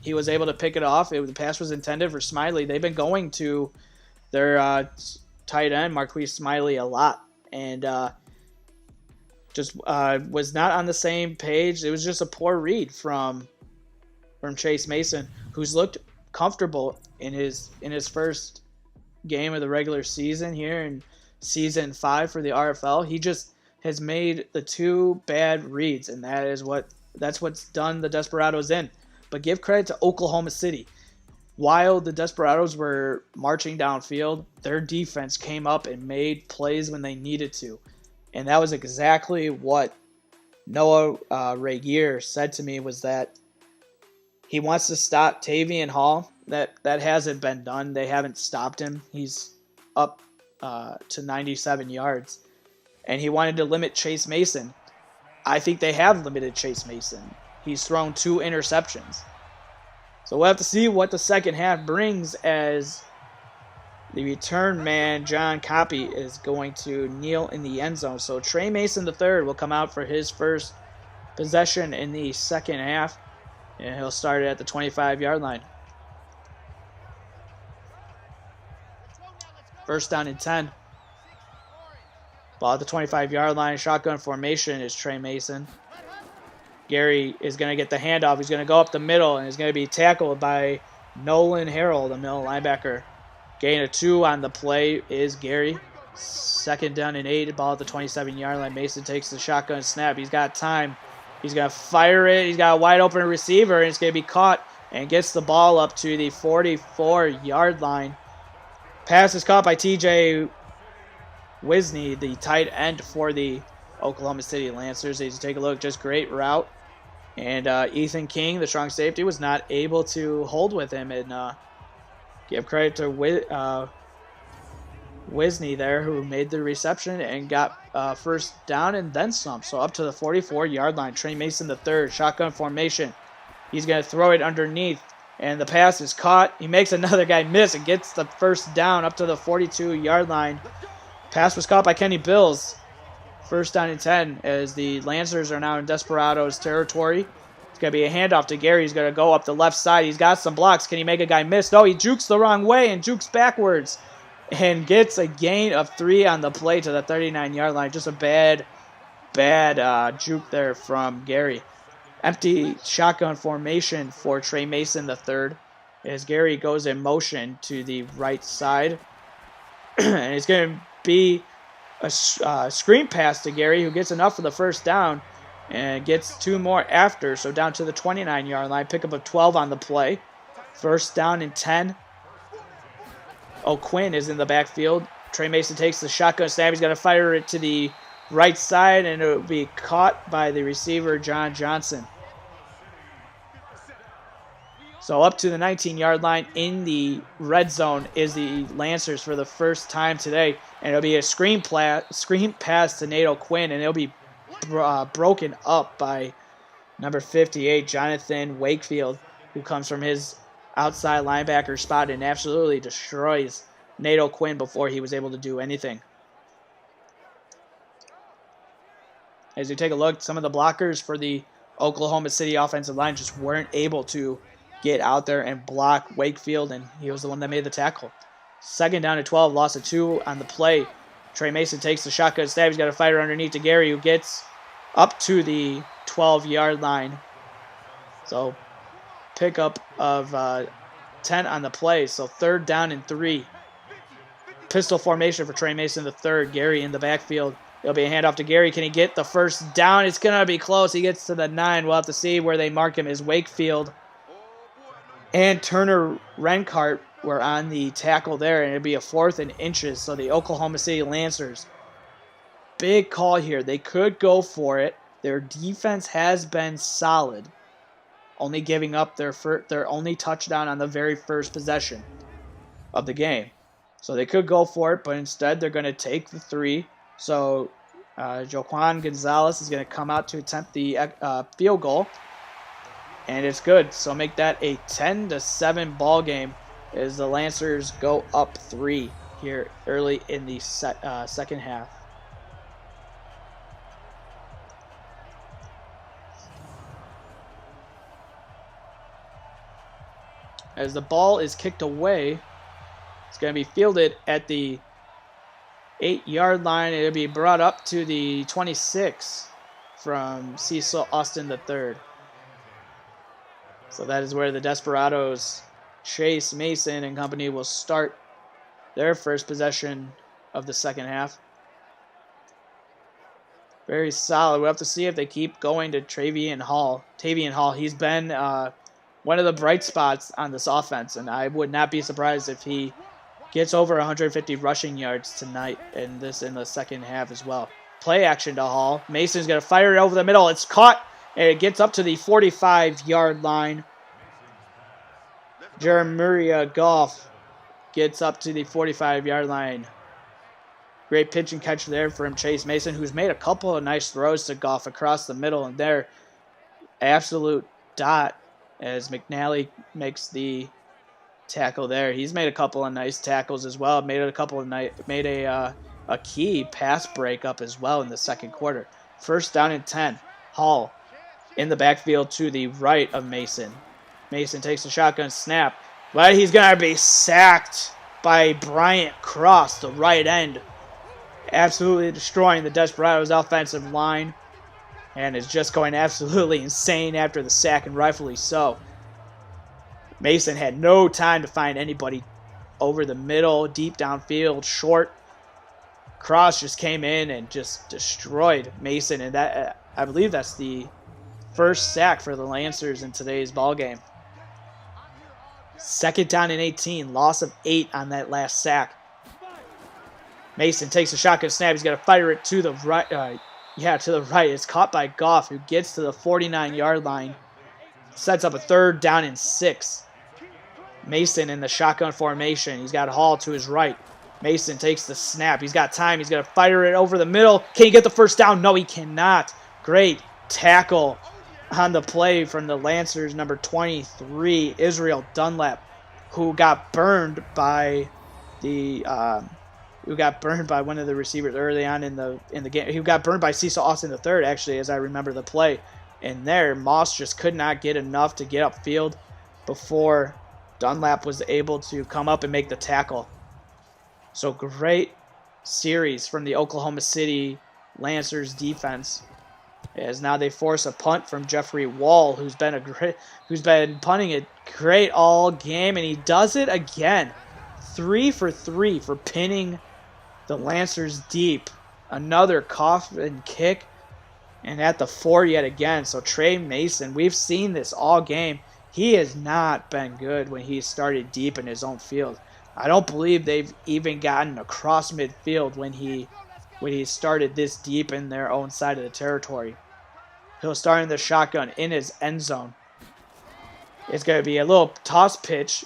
he was able to pick it off. The pass was intended for Smiley. They've been going to their tight end, Marquise Smiley, a lot, and just was not on the same page. It was just a poor read from Chase Mason, who's looked comfortable in his first game of the regular season here in season 5 for the RFL. He just has made the 2 bad reads, and that's what's done the Desperados in. But give credit to Oklahoma City. While the Desperados were marching downfield, their defense came up and made plays when they needed to. And that was exactly what Noah Regier said to me, was that he wants to stop Tavian Hall. That hasn't been done. They haven't stopped him. He's up to 97 yards. And he wanted to limit Chase Mason. I think they have limited Chase Mason. He's thrown 2 interceptions. So we'll have to see what the second half brings, as the return man, John Copy, is going to kneel in the end zone. So Trey Mason III will come out for his first possession in the second half, and he'll start it at the 25-yard line. First down and 10. Ball at the 25-yard line. Shotgun formation is Trey Mason. Gary is going to get the handoff. He's going to go up the middle, and he's going to be tackled by Nolan Harrell, the middle linebacker. Gain of 2 on the play is Gary. Second down and 8. Ball at the 27-yard line. Mason takes the shotgun snap. He's got time. He's going to fire it. He's got a wide open receiver, and it's going to be caught and gets the ball up to the 44-yard line. Pass is caught by TJ Wisney, the tight end for the Oklahoma City Lancers. As you take a look, just great route. And Ethan King, the strong safety, was not able to hold with him. And give credit to Wisney there, who made the reception and got first down and then some. So up to the 44-yard line. Trey Mason III, shotgun formation. He's going to throw it underneath, and the pass is caught. He makes another guy miss and gets the first down up to the 42-yard line. Pass was caught by Kenny Bills. First down and 10, as the Lancers are now in Desperados territory. It's going to be a handoff to Gary. He's going to go up the left side. He's got some blocks. Can he make a guy miss? No, he jukes the wrong way and jukes backwards and gets a gain of 3 on the play to the 39-yard line. Just a bad juke there from Gary. Empty shotgun formation for Trey Mason III as Gary goes in motion to the right side. And it's going to be a screen pass to Gary, who gets enough for the first down and gets 2 more after. So down to the 29-yard line. Pickup of 12 on the play. First down and 10. O'Quinn is in the backfield. Trey Mason takes the shotgun snap. He's going to fire it to the right side, and it will be caught by the receiver, John Johnson. So up to the 19-yard line in the red zone is the Lancers for the first time today. And it'll be a screen pass to Nate O'Quinn, and it'll be broken up by number 58, Jonathan Wakefield, who comes from his outside linebacker spot and absolutely destroys Nate O'Quinn before he was able to do anything. As you take a look, some of the blockers for the Oklahoma City offensive line just weren't able to get out there and block Wakefield, and he was the one that made the tackle. Second down to 12, loss of 2 on the play. Trey Mason takes the shotgun stab. He's got a fighter underneath to Gary, who gets up to the 12-yard line. So pickup of 10 on the play. So third down and 3. Pistol formation for Trey Mason III. Gary in the backfield. It'll be a handoff to Gary. Can he get the first down? It's going to be close. He gets to the 9. We'll have to see where they mark him as Wakefield and Turner Rencart were on the tackle there, and it'd be a 4th and inches. So the Oklahoma City Lancers, big call here. They could go for it. Their defense has been solid, only giving up their only touchdown on the very first possession of the game. So they could go for it, but instead they're going to take the 3. So Joaquin Gonzalez is going to come out to attempt the field goal. And it's good. So make that a 10-7 ball game as the Lancers go up 3 here early in the second half. As the ball is kicked away, it's going to be fielded at the 8-yard line. It'll be brought up to the 26 from Cecil Austin III. So that is where the Desperados, Chase Mason and company, will start their first possession of the second half. Very solid. We'll have to see if they keep going to Tavian Hall. He's been one of the bright spots on this offense, and I would not be surprised if he gets over 150 rushing yards tonight in the second half as well. Play action to Hall. Mason's going to fire it over the middle. It's caught, and it gets up to the 45-yard line. Jeremiah Goff gets up to the 45-yard line. Great pitch and catch there from Chase Mason, who's made a couple of nice throws to Goff across the middle, and there, absolute dot as McNally makes the tackle there. He's made a couple of nice tackles as well. Made a key pass breakup as well in the second quarter. First down and 10. Hall in the backfield to the right of Mason. Mason takes a shotgun snap, but he's going to be sacked by Bryant Cross, the right end. Absolutely destroying the Desperados offensive line, and is just going absolutely insane after the sack, and rightfully so. Mason had no time to find anybody over the middle, deep downfield, short. Cross just came in and just destroyed Mason, and that I believe that's the first sack for the Lancers in today's ballgame. Second down and 18, loss of 8 on that last sack. Mason takes a shotgun snap. He's going to fire it to the right. To the right. It's caught by Goff, who gets to the 49-yard line. Sets up a third down and 6. Mason in the shotgun formation. He's got Hall to his right. Mason takes the snap. He's got time. He's going to fire it over the middle. Can he get the first down? No, he cannot. Great tackle on the play from the Lancers, number 23, Israel Dunlap, who got burned by one of the receivers early on in the game. He got burned by Cecil Austin III, actually, as I remember the play. And there, Moss just could not get enough to get upfield before Dunlap was able to come up and make the tackle. So great series from the Oklahoma City Lancers defense, as now they force a punt from Jeffrey Wall, who's been punting it great all game, and he does it again. 3 for 3 for pinning the Lancers deep. Another coffin kick, and at the 4 yet again. So Trey Mason, we've seen this all game. He has not been good when he started deep in his own field. I don't believe they've even gotten across midfield when he started this deep in their own side of the territory. He'll start in the shotgun in his end zone. It's going to be a little toss pass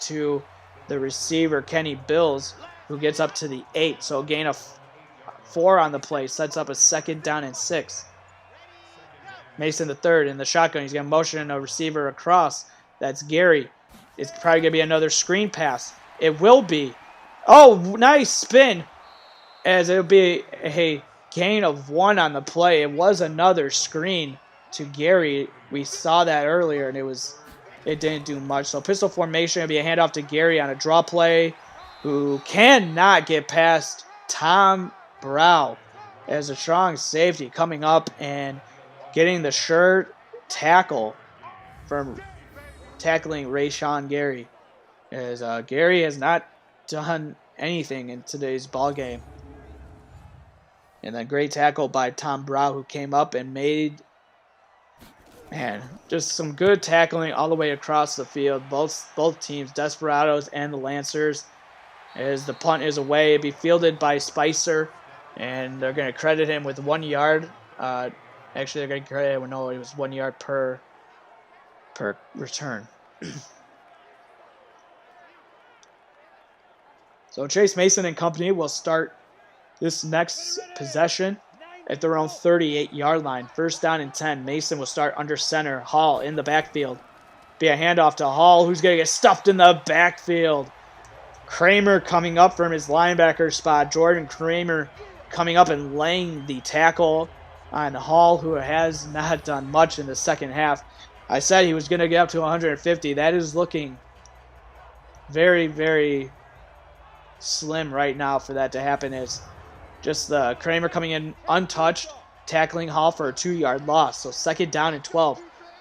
to the receiver, Kenny Bills, who gets up to the 8. So a gain of 4 on the play, sets up a second down and 6. Mason the third in the shotgun. He's going to motion a receiver across. That's Gary. It's probably going to be another screen pass. It will be. Oh, nice spin. As it'll be a gain of 1 on the play. It was another screen to Gary. We saw that earlier, and it didn't do much. So pistol formation will be a handoff to Gary on a draw play, who cannot get past Tom Brow as a strong safety coming up and getting the sure tackle from tackling Rayshawn Gary, as Gary has not done anything in today's ball game. And then great tackle by Tom Brow, who came up and made, just some good tackling all the way across the field. Both teams, Desperados and the Lancers, as the punt is away. It'll be fielded by Spicer, and they're going to credit him with 1 yard. Actually, they're going to credit him, no, it was 1 yard per return. So Chase Mason and company will start this next possession at their own 38-yard line. First down and 10. Mason will start under center. Hall in the backfield. Be a handoff to Hall, who's going to get stuffed in the backfield Kramer coming up from his linebacker spot. Jordan Kramer coming up and laying the tackle on Hall, who has not done much in the second half. I said he was going to get up to 150. That is looking very, very slim right now for that to happen. Is just Kramer coming in untouched, tackling Hall for a 2-yard loss. So 2nd down and 12.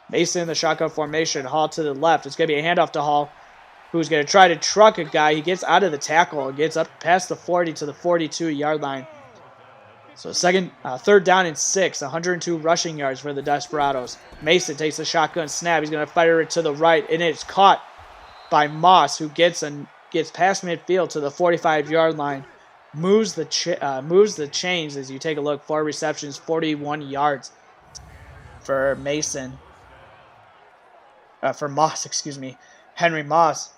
Mason in the shotgun formation. Hall to the left. It's going to be a handoff to Hall, who's going to try to truck a guy. He gets out of the tackle and gets up past the 40 to the 42-yard line. So 3rd down and 6, 102 rushing yards for the Desperados. Mason takes the shotgun snap. He's going to fire it to the right, and it's caught by Moss, who gets past midfield to the 45-yard line. Moves the chains as you take a look. 4 receptions, 41 yards for Mason. For Moss, excuse me. Henry Moss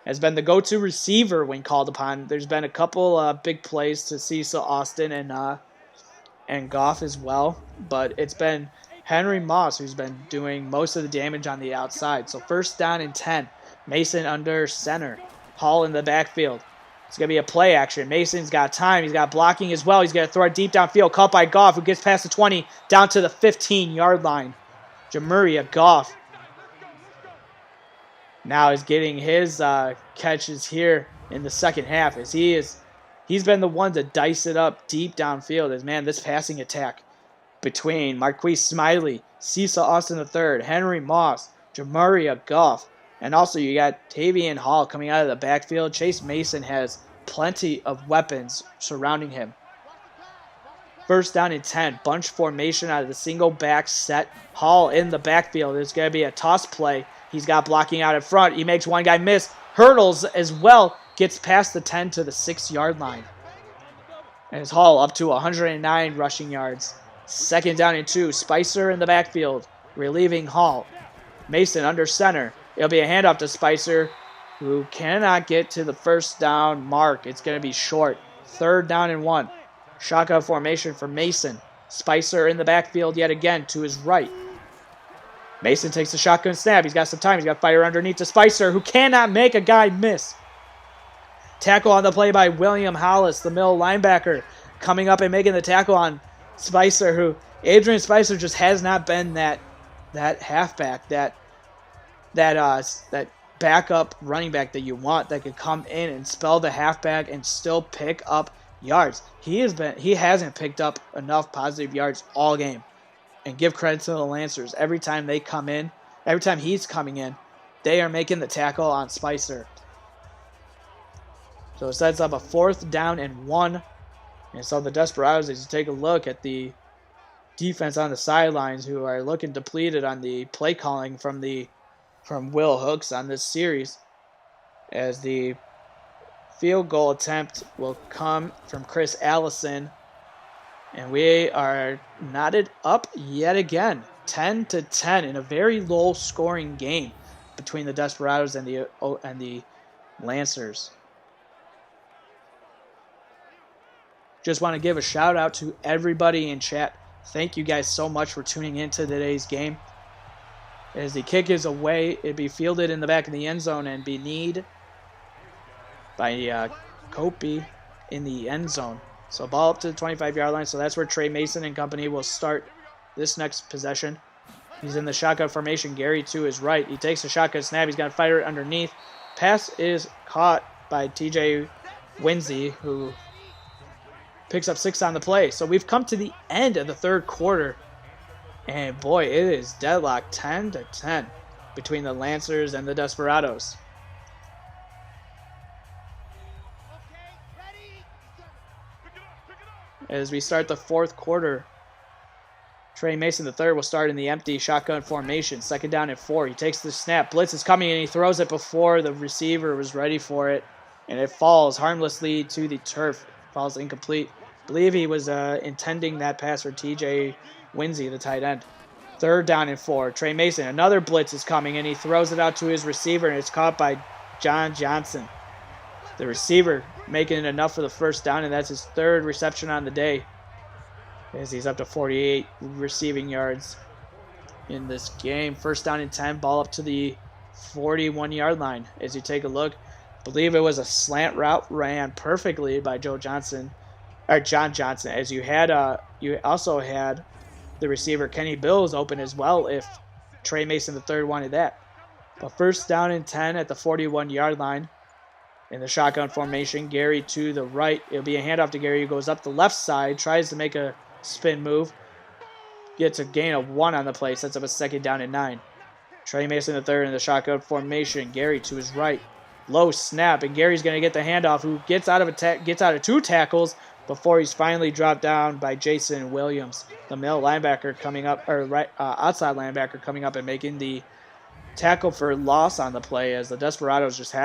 has been the go-to receiver when called upon. There's been a couple big plays to Cecil Austin and Goff as well, but it's been Henry Moss who's been doing most of the damage on the outside. So 1st down and 10. Mason under center. Hall in the backfield. It's going to be a play action. Mason's got time. He's got blocking as well. He's going to throw it deep downfield. Caught by Goff, who gets past the 20 down to the 15-yard line. Jamuria Goff now is getting his catches here in the second half, as he's been the one to dice it up deep downfield. As man, this passing attack between Marquise Smiley, Cecil Austin III, Henry Moss, Jamuria Goff, and also you got Tavian Hall coming out of the backfield. Chase Mason has plenty of weapons surrounding him. 1st down and 10. Bunch formation out of the single back set. Hall in the backfield. It's going to be a toss play. He's got blocking out in front. He makes one guy miss. Hurdles as well. Gets past the 10 to the 6-yard line. And it's Hall up to 109 rushing yards. 2nd down and 2. Spicer in the backfield, relieving Hall. Mason under center. It'll be a handoff to Spicer, who cannot get to the 1st down mark. It's going to be short. 3rd down and 1. Shotgun formation for Mason. Spicer in the backfield yet again to his right. Mason takes the shotgun snap. He's got some time. He's got fire underneath to Spicer, who cannot make a guy miss. Tackle on the play by William Hollis, the middle linebacker, coming up and making the tackle on Spicer, who Adrian Spicer just has not been that halfback, that backup running back that you want, that could come in and spell the halfback and still pick up yards. He hasn't picked up enough positive yards all game. And give credit to the Lancers. Every time they come in, every time he's coming in, they are making the tackle on Spicer. So it sets up a 4th down and 1. And so the Desperados, as you take a look at the defense on the sidelines, who are looking depleted on the play calling from Will Hooks on this series, as the field goal attempt will come from Chris Allison. And we are knotted up yet again, 10-10 in a very low-scoring game between the Desperados and the Lancers. Just want to give a shout-out to everybody in chat. Thank you guys so much for tuning in to today's game. As the kick is away, it'd be fielded in the back of the end zone and be kneed by Kopi in the end zone. So ball up to the 25-yard line. So that's where Trey Mason and company will start this next possession. He's in the shotgun formation. Gary to his right. He takes the shotgun snap. He's going to fire it underneath. Pass is caught by TJ Winsey, who picks up 6 on the play. So we've come to the end of the 3rd quarter. And boy, it is deadlocked 10-10 between the Lancers and the Desperados. As we start the 4th quarter, Trey Mason III will start in the empty shotgun formation. 2nd down and 4. He takes the snap. Blitz is coming and he throws it before the receiver was ready for it. And it falls harmlessly to the turf. Falls incomplete. I believe he was intending that pass for TJ Winsey, the tight end. 3rd down and 4. Trey Mason, another blitz is coming and he throws it out to his receiver and it's caught by John Johnson. The receiver making it enough for the 1st down, and that's his 3rd reception on the day, as he's up to 48 receiving yards in this game. 1st down and 10, ball up to the 41-yard line. As you take a look, believe it was a slant route ran perfectly by John Johnson, as you also had the receiver Kenny Bills open as well if Trey Mason III wanted that. But first down and 10 at the 41-yard line in the shotgun formation. Gary to the right. It'll be a handoff to Gary, who goes up the left side, tries to make a spin move, gets a gain of 1 on the play, sets up a second down and 9. Trey Mason III in the shotgun formation. Gary to his right. Low snap, and Gary's going to get the handoff, who gets out of 2 tackles before he's finally dropped down by Jason Williams, the middle linebacker coming up, or outside linebacker coming up and making the tackle for loss on the play, as the Desperados just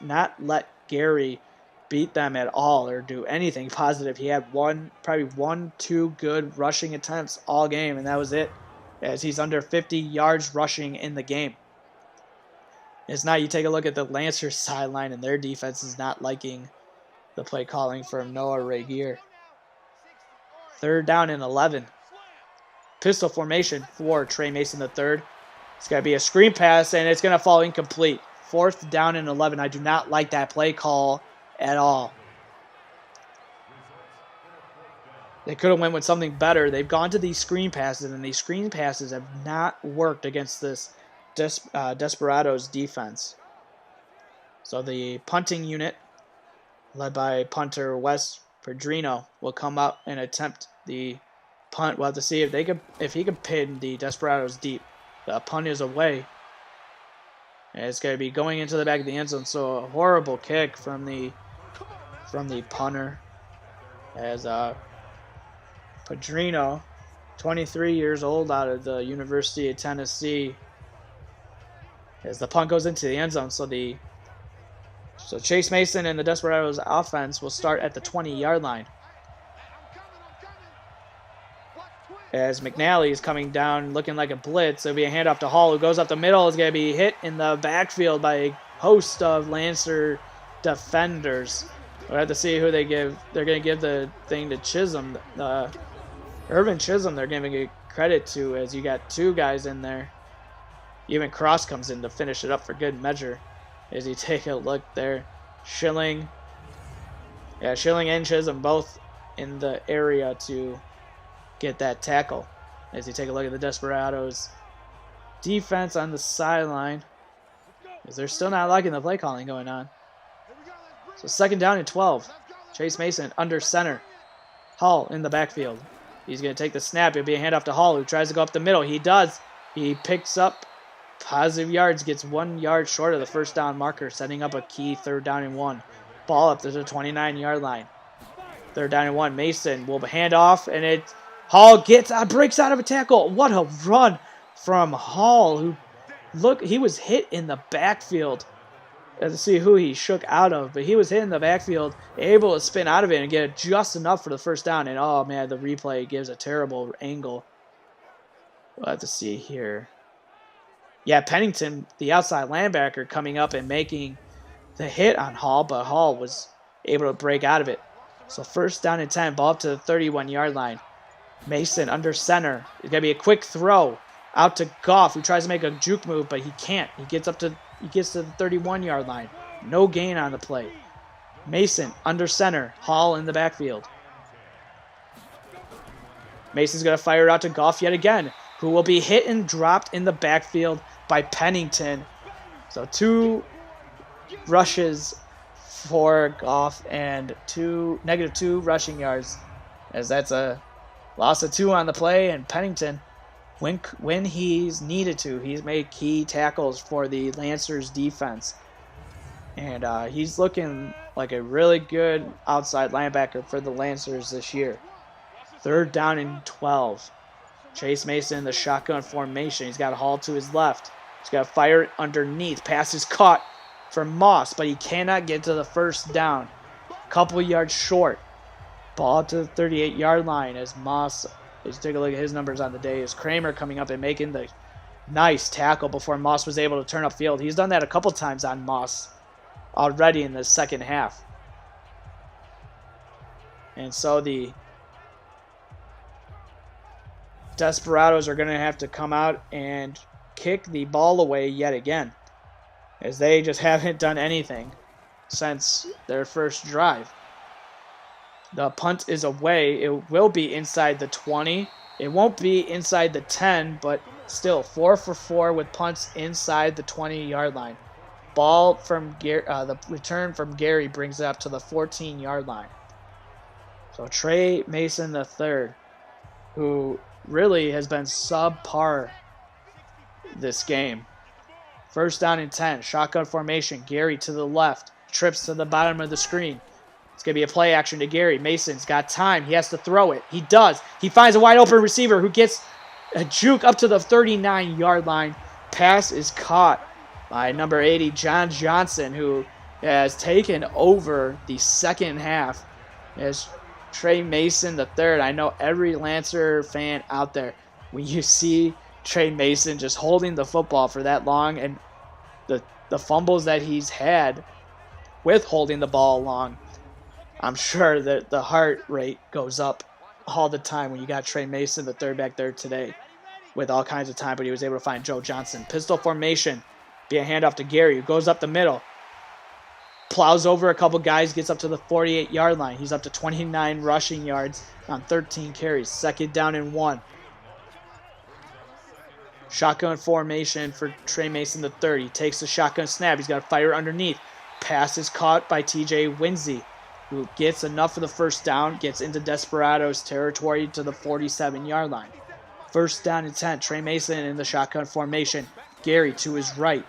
not let Gary beat them at all or do anything positive. He had probably 2 good rushing attempts all game, and that was it, as he's under 50 yards rushing in the game. It's not, you take a look at the Lancers sideline, and their defense is not liking the play calling from Noah Regier. Third down and 11. Pistol formation for Trey Mason III. It's going to be a screen pass, and it's going to fall incomplete. 4th down and 11. I do not like that play call at all. They could have went with something better. They've gone to these screen passes, and these screen passes have not worked against this Desperados defense. So the punting unit, led by punter Wes Pedrino, will come up and attempt the punt. We'll have to see if he can pin the Desperados deep. The punt is away, and it's going to be going into the back of the end zone. So a horrible kick from the punter, as Pedrino, 23 years old, out of the University of Tennessee, as the punt goes into the end zone. So Chase Mason and the Desperados offense will start at the 20-yard line, as McNally is coming down looking like a blitz. It'll be a handoff to Hall, who goes up the middle. Is going to be hit in the backfield by a host of Lancer defenders. We'll have to see who they give. They're going to give the thing to Chisholm. Irvin Chisholm they're giving a credit to, as you got 2 guys in there. Even Cross comes in to finish it up for good measure. As you take a look there, Schilling and Chisholm both in the area to get that tackle. As you take a look at the Desperados defense on the sideline, as they're still not liking the play calling going on. So 2nd down and 12. Chase Mason under center. Hall in the backfield. He's going to take the snap. It'll be a handoff to Hall, who tries to go up the middle. He does. He picks up positive yards, gets 1 yard short of the first down marker, setting up a key 3rd down and 1. Ball up to the 29-yard line. 3rd down and 1. Mason will hand off, and Hall breaks out of a tackle. What a run from Hall, he was hit in the backfield. Let's see who he shook out of, but he was hit in the backfield, able to spin out of it and get it just enough for the first down. And oh man, the replay gives a terrible angle. We'll have to see here. Yeah, Pennington, the outside linebacker, coming up and making the hit on Hall, but Hall was able to break out of it. So 1st down and 10, ball up to the 31-yard line. Mason under center. It's going to be a quick throw out to Goff, who tries to make a juke move, but he can't. He gets to the 31-yard line. No gain on the play. Mason under center. Hall in the backfield. Mason's going to fire it out to Goff yet again, who will be hit and dropped in the backfield by Pennington. So 2 rushes for Goff and -2 rushing yards, as that's a loss of 2 on the play. And Pennington, when he's needed to, he's made key tackles for the Lancers defense. And he's looking like a really good outside linebacker for the Lancers this year. 3rd down and 12. Chase Mason in the shotgun formation. He's got a Hall to his left. He's got to fire it underneath. Pass is caught for Moss, but he cannot get to the first down. Couple yards short. Ball to the 38-yard line as Moss, let's take a look at his numbers on the day, is Kramer coming up and making the nice tackle before Moss was able to turn upfield. He's done that a couple times on Moss already in the second half. And so the Desperados are going to have to come out and kick the ball away yet again. as they just haven't done anything since their first drive. The punt is away. It will be inside the 20. It won't be inside the 10, but still 4 for 4 with punts inside the 20-yard line. Ball from the return from Gary brings it up to the 14-yard line. So Trey Mason III, who really has been subpar this game. First down and 10, shotgun formation. Gary to the left, trips to the bottom of the screen. It's going to be a play action to Gary. Mason's got time. He has to throw it. He does. He finds a wide open receiver who gets a juke up to the 39-yard line. Pass is caught by number 80, John Johnson, who has taken over the second half as Trey Mason III. I know every Lancer fan out there, when you see Trey Mason just holding the football for that long and the fumbles that he's had with holding the ball long, I'm sure that the heart rate goes up all the time when you got Trey Mason III back there today with all kinds of time, but he was able to find Joe Johnson. Pistol formation, be a handoff to Gary, who goes up the middle, plows over a couple guys, gets up to the 48-yard line. He's up to 29 rushing yards on 13 carries. Second down and 1. Shotgun formation for Trey Mason III. He takes the shotgun snap. He's got to fire underneath. Pass is caught by TJ Winsey, who gets enough for the first down, gets into Desperados territory to the 47-yard line. First down and 10. Trey Mason in the shotgun formation. Gary to his right.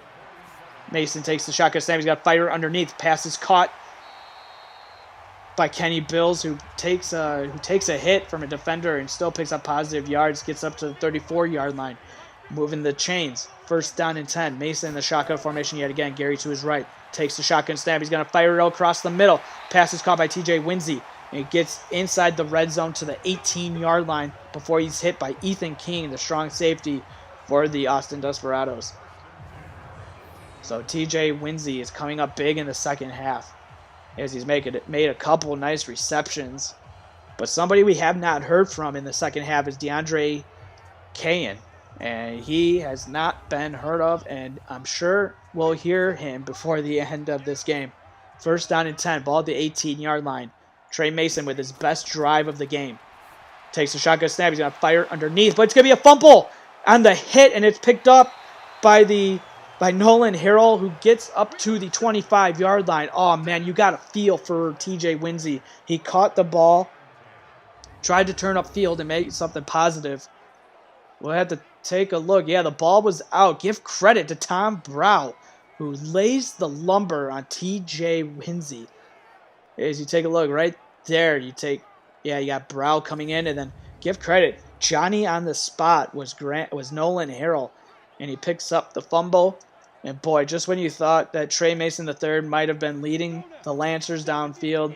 Mason takes the shotgun snap. He's got to fire underneath. Pass is caught by Kenny Bills, who takes a hit from a defender and still picks up positive yards. Gets up to the 34-yard line. Moving the chains. First down and 10. Mason in the shotgun formation yet again. Gary to his right. Takes the shotgun snap. He's going to fire it across the middle. Pass is caught by TJ Winsey. And it gets inside the red zone to the 18-yard line before he's hit by Ethan King, the strong safety for the Austin Desperados. So TJ Winsey is coming up big in the second half as he's made a couple nice receptions. But somebody we have not heard from in the second half is DeAndre Cahan. And he has not been heard of, and I'm sure we'll hear him before the end of this game. First down and 10, ball at the 18-yard line. Trey Mason with his best drive of the game. Takes the shotgun snap. He's going to fire underneath, but it's going to be a fumble on the hit, and it's picked up by Nolan Harrell, who gets up to the 25-yard line. Oh, man, you got a feel for TJ Winsey. He caught the ball, tried to turn upfield and make something positive. We'll have to take a look. Yeah, the ball was out. Give credit to Tom Brow, who lays the lumber on TJ Winsey. As you take a look right there, you got Brow coming in, and then give credit. Johnny on the spot was Nolan Harrell, and he picks up the fumble. And boy, just when you thought that Trey Mason III might have been leading the Lancers downfield,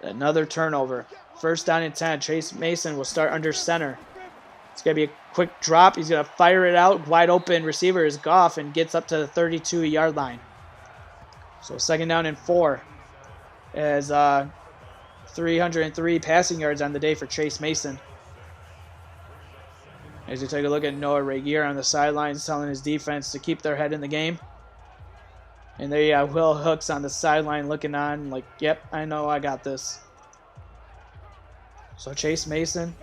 another turnover. First down and 10. Chase Mason will start under center. It's going to be a quick drop. He's going to fire it out. Wide open receiver is Goff and gets up to the 32-yard line. So second down and 4 as 303 passing yards on the day for Chase Mason. As you take a look at Noah Regier on the sidelines telling his defense to keep their head in the game. And there you have Will Hooks on the sideline looking on like, yep, I know I got this. So Chase Mason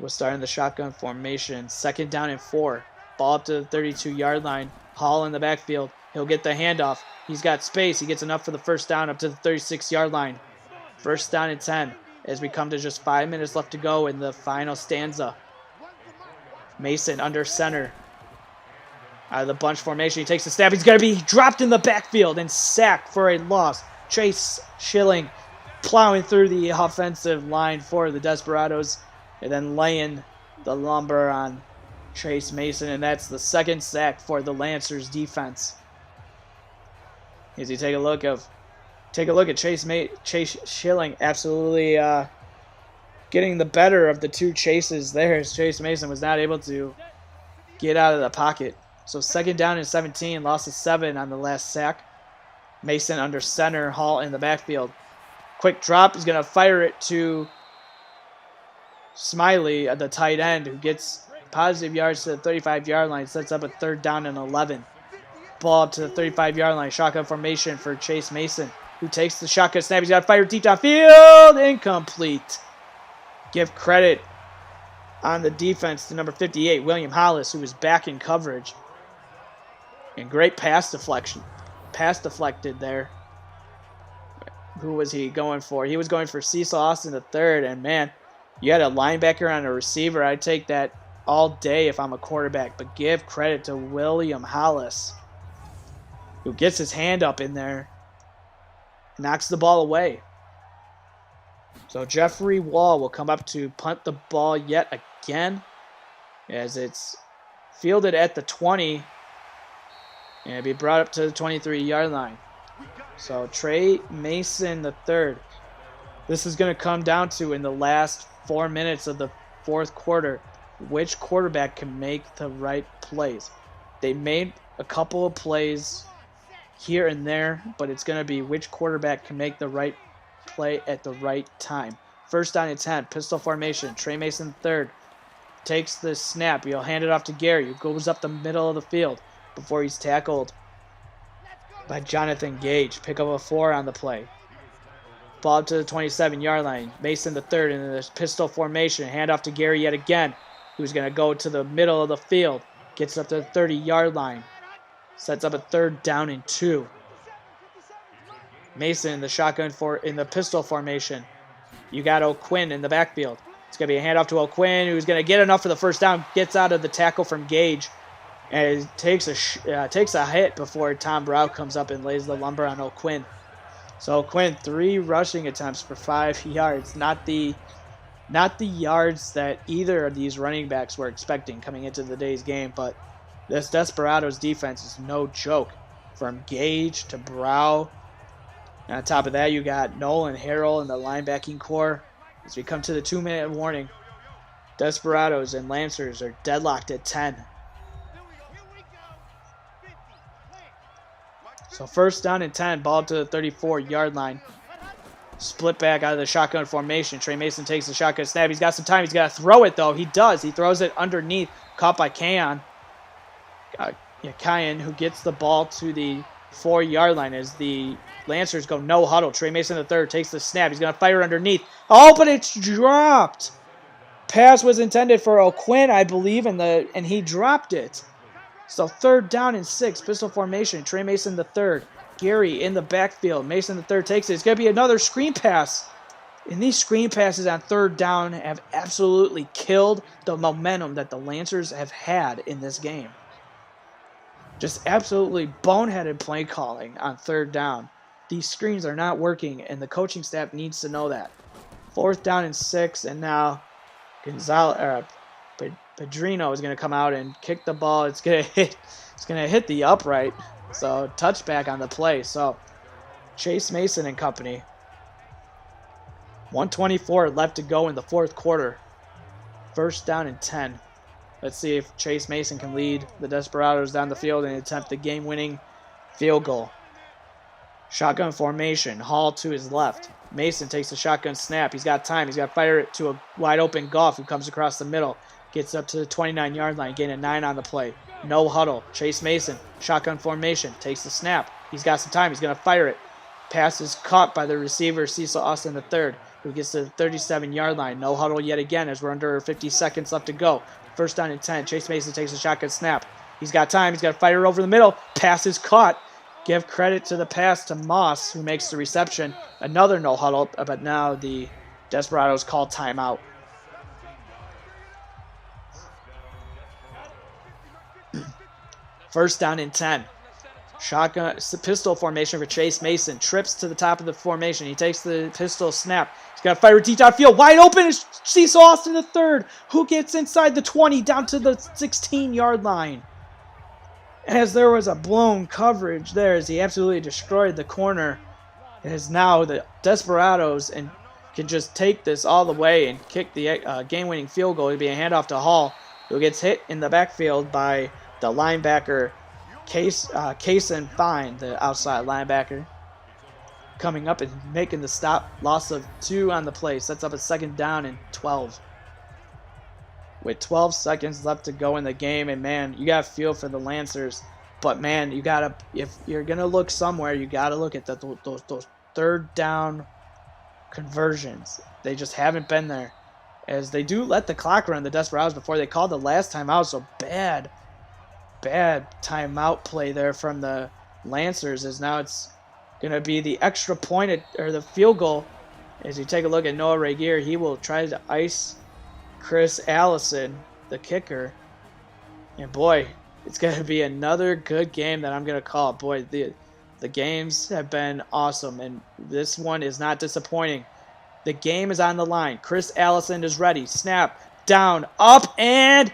will start in the shotgun formation. Second down and 4. Ball up to the 32-yard line. Hall in the backfield. He'll get the handoff. He's got space. He gets enough for the first down up to the 36-yard line. First down and 10 as we come to just 5 minutes left to go in the final stanza. Mason under center. Out of the bunch formation. He takes the snap. He's going to be dropped in the backfield and sacked for a loss. Chase Schilling plowing through the offensive line for the Desperados, and then laying the lumber on Chase Mason, and that's the second sack for the Lancers defense. As you take a look at Chase Schilling absolutely getting the better of the two chases there, as Chase Mason was not able to get out of the pocket. So second down and 17, loss of 7 on the last sack. Mason under center, Hall in the backfield. Quick drop, he's going to fire it to Smiley at the tight end, who gets positive yards to the 35-yard line, sets up a third down and 11. ball up to the 35-yard line. Shotgun formation for Chase Mason, who takes the shotgun snap. He's got to fire deep downfield. Incomplete. Give credit on the defense to number 58, William Hollis, who was back in coverage. And great pass deflection. Pass deflected there. Who was he going for? He was going for Cecil Austin III. And, man, you had a linebacker on a receiver. I'd take that all day if I'm a quarterback. But give credit to William Hollis, who gets his hand up in there, knocks the ball away. So Jeffrey Wall will come up to punt the ball yet again, as it's fielded at the 20 and it'll be brought up to the 23-yard line. So Trey Mason III. This is going to come down to, in the last 4 minutes of the fourth quarter, which quarterback can make the right plays. They made a couple of plays here and there, but it's going to be which quarterback can make the right play at the right time. First down and 10, pistol formation. Trey Mason III takes the snap. He'll hand it off to Gary, who goes up the middle of the field before he's tackled by Jonathan Gage. Pick up a 4 on the play. Ball up to the 27-yard line. Mason III in the pistol formation. Hand off to Gary yet again, who's going to go to the middle of the field. Gets up to the 30-yard line. Sets up a 3rd down and 2. Mason in the in the pistol formation. You got O'Quinn in the backfield. It's going to be a handoff to O'Quinn, who's going to get enough for the first down. Gets out of the tackle from Gage, and takes a hit before Tom Brow comes up and lays the lumber on O'Quinn. So O'Quinn, 3 rushing attempts for 5 yards. Not the yards that either of these running backs were expecting coming into today's game, but this Desperados defense is no joke. From Gage to Brow. And on top of that, you got Nolan Harrell in the linebacking core. As we come to the 2-minute warning, Desperados and Lancers are deadlocked at 10. So first down and 10, ball to the 34-yard line. Split back out of the shotgun formation. Trey Mason takes the shotgun snap. He's got some time. He's got to throw it, though. He does. He throws it underneath. Caught by Kayan. Kayan, who gets the ball to the 4-yard line as the Lancers go no huddle. Trey Mason III takes the snap. He's going to fire underneath. Oh, but it's dropped. Pass was intended for O'Quinn, I believe, and he dropped it. So 3rd down and 6, pistol formation. Trey Mason III. Gary in the backfield. Mason III takes it. It's going to be another screen pass. And these screen passes on 3rd down have absolutely killed the momentum that the Lancers have had in this game. Just absolutely boneheaded play calling on 3rd down. These screens are not working, and the coaching staff needs to know that. 4th down and 6, and now Pedrino is going to come out and kick the ball. It's going to hit the upright. So touchback on the play. So Chase Mason and company. 1:24 left to go in the fourth quarter. First down and 10. Let's see if Chase Mason can lead the Desperados down the field and attempt the game-winning field goal. Shotgun formation. Hall to his left. Mason takes the shotgun snap. He's got time. He's got to fire it to a wide-open Goff who comes across the middle. Gets up to the 29-yard line. Gain a 9 on the play. No huddle. Chase Mason. Shotgun formation. Takes the snap. He's got some time. He's going to fire it. Pass is caught by the receiver, Cecil Austin III, who gets to the 37-yard line. No huddle yet again as we're under 50 seconds left to go. First down and 10. Chase Mason takes a shotgun snap. He's got time. He's got to fire it over the middle. Pass is caught. Give credit to the pass to Moss, who makes the reception. Another no huddle, but now the Desperados call timeout. First down and 10. Shotgun pistol formation for Chase Mason. Trips to the top of the formation. He takes the pistol snap. He's got to fire it deep downfield. Wide open is Cecil Austin III, who gets inside the 20 down to the 16-yard line. As there was a blown coverage there as he absolutely destroyed the corner. As now the Desperados and can just take this all the way and kick the game-winning field goal. It'll be a handoff to Hall, who gets hit in the backfield by the linebacker Kason Fine, the outside linebacker, coming up and making the stop. Loss of 2 on the play. Sets up a 2nd down and 12. With 12 seconds left to go in the game, and man, you got to feel for the Lancers. But man, you gotta, if you're gonna look somewhere, you gotta look at those third down conversions. They just haven't been there, as they do let the clock run, the Desperados, before they called the last timeout. So bad timeout play there from the Lancers, as now it's gonna be the extra point or the field goal. As you take a look at Noah Regier, he will try to ice Chris Allison, the kicker, and boy, it's going to be another good game that I'm going to call. Boy, the games have been awesome, and this one is not disappointing. The game is on the line. Chris Allison is ready. Snap, down, up, and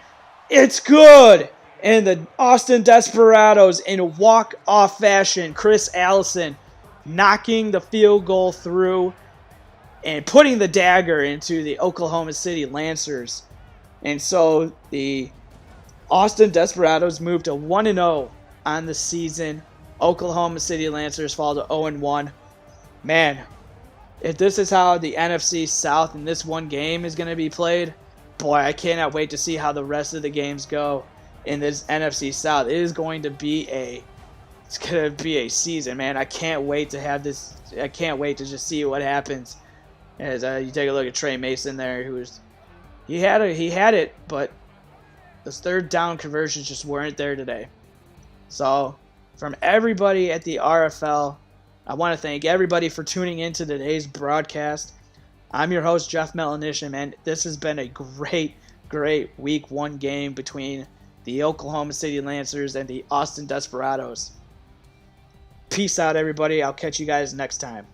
it's good! And the Austin Desperados, in a walk-off fashion, Chris Allison knocking the field goal through and putting the dagger into the Oklahoma City Lancers. And so the Austin Desperados moved to 1-0 on the season. Oklahoma City Lancers fall to 0-1. Man, if this is how the NFC South in this one game is going to be played, boy, I cannot wait to see how the rest of the games go in this NFC South. It is going to be a season, man. I can't wait to have this. I can't wait to just see what happens. As you take a look at Trey Mason there, he had it, but those third down conversions just weren't there today. So, from everybody at the RFL, I want to thank everybody for tuning in to today's broadcast. I'm your host, Jeff Melanisham, and this has been a great Week 1 game between the Oklahoma City Lancers and the Austin Desperados. Peace out, everybody. I'll catch you guys next time.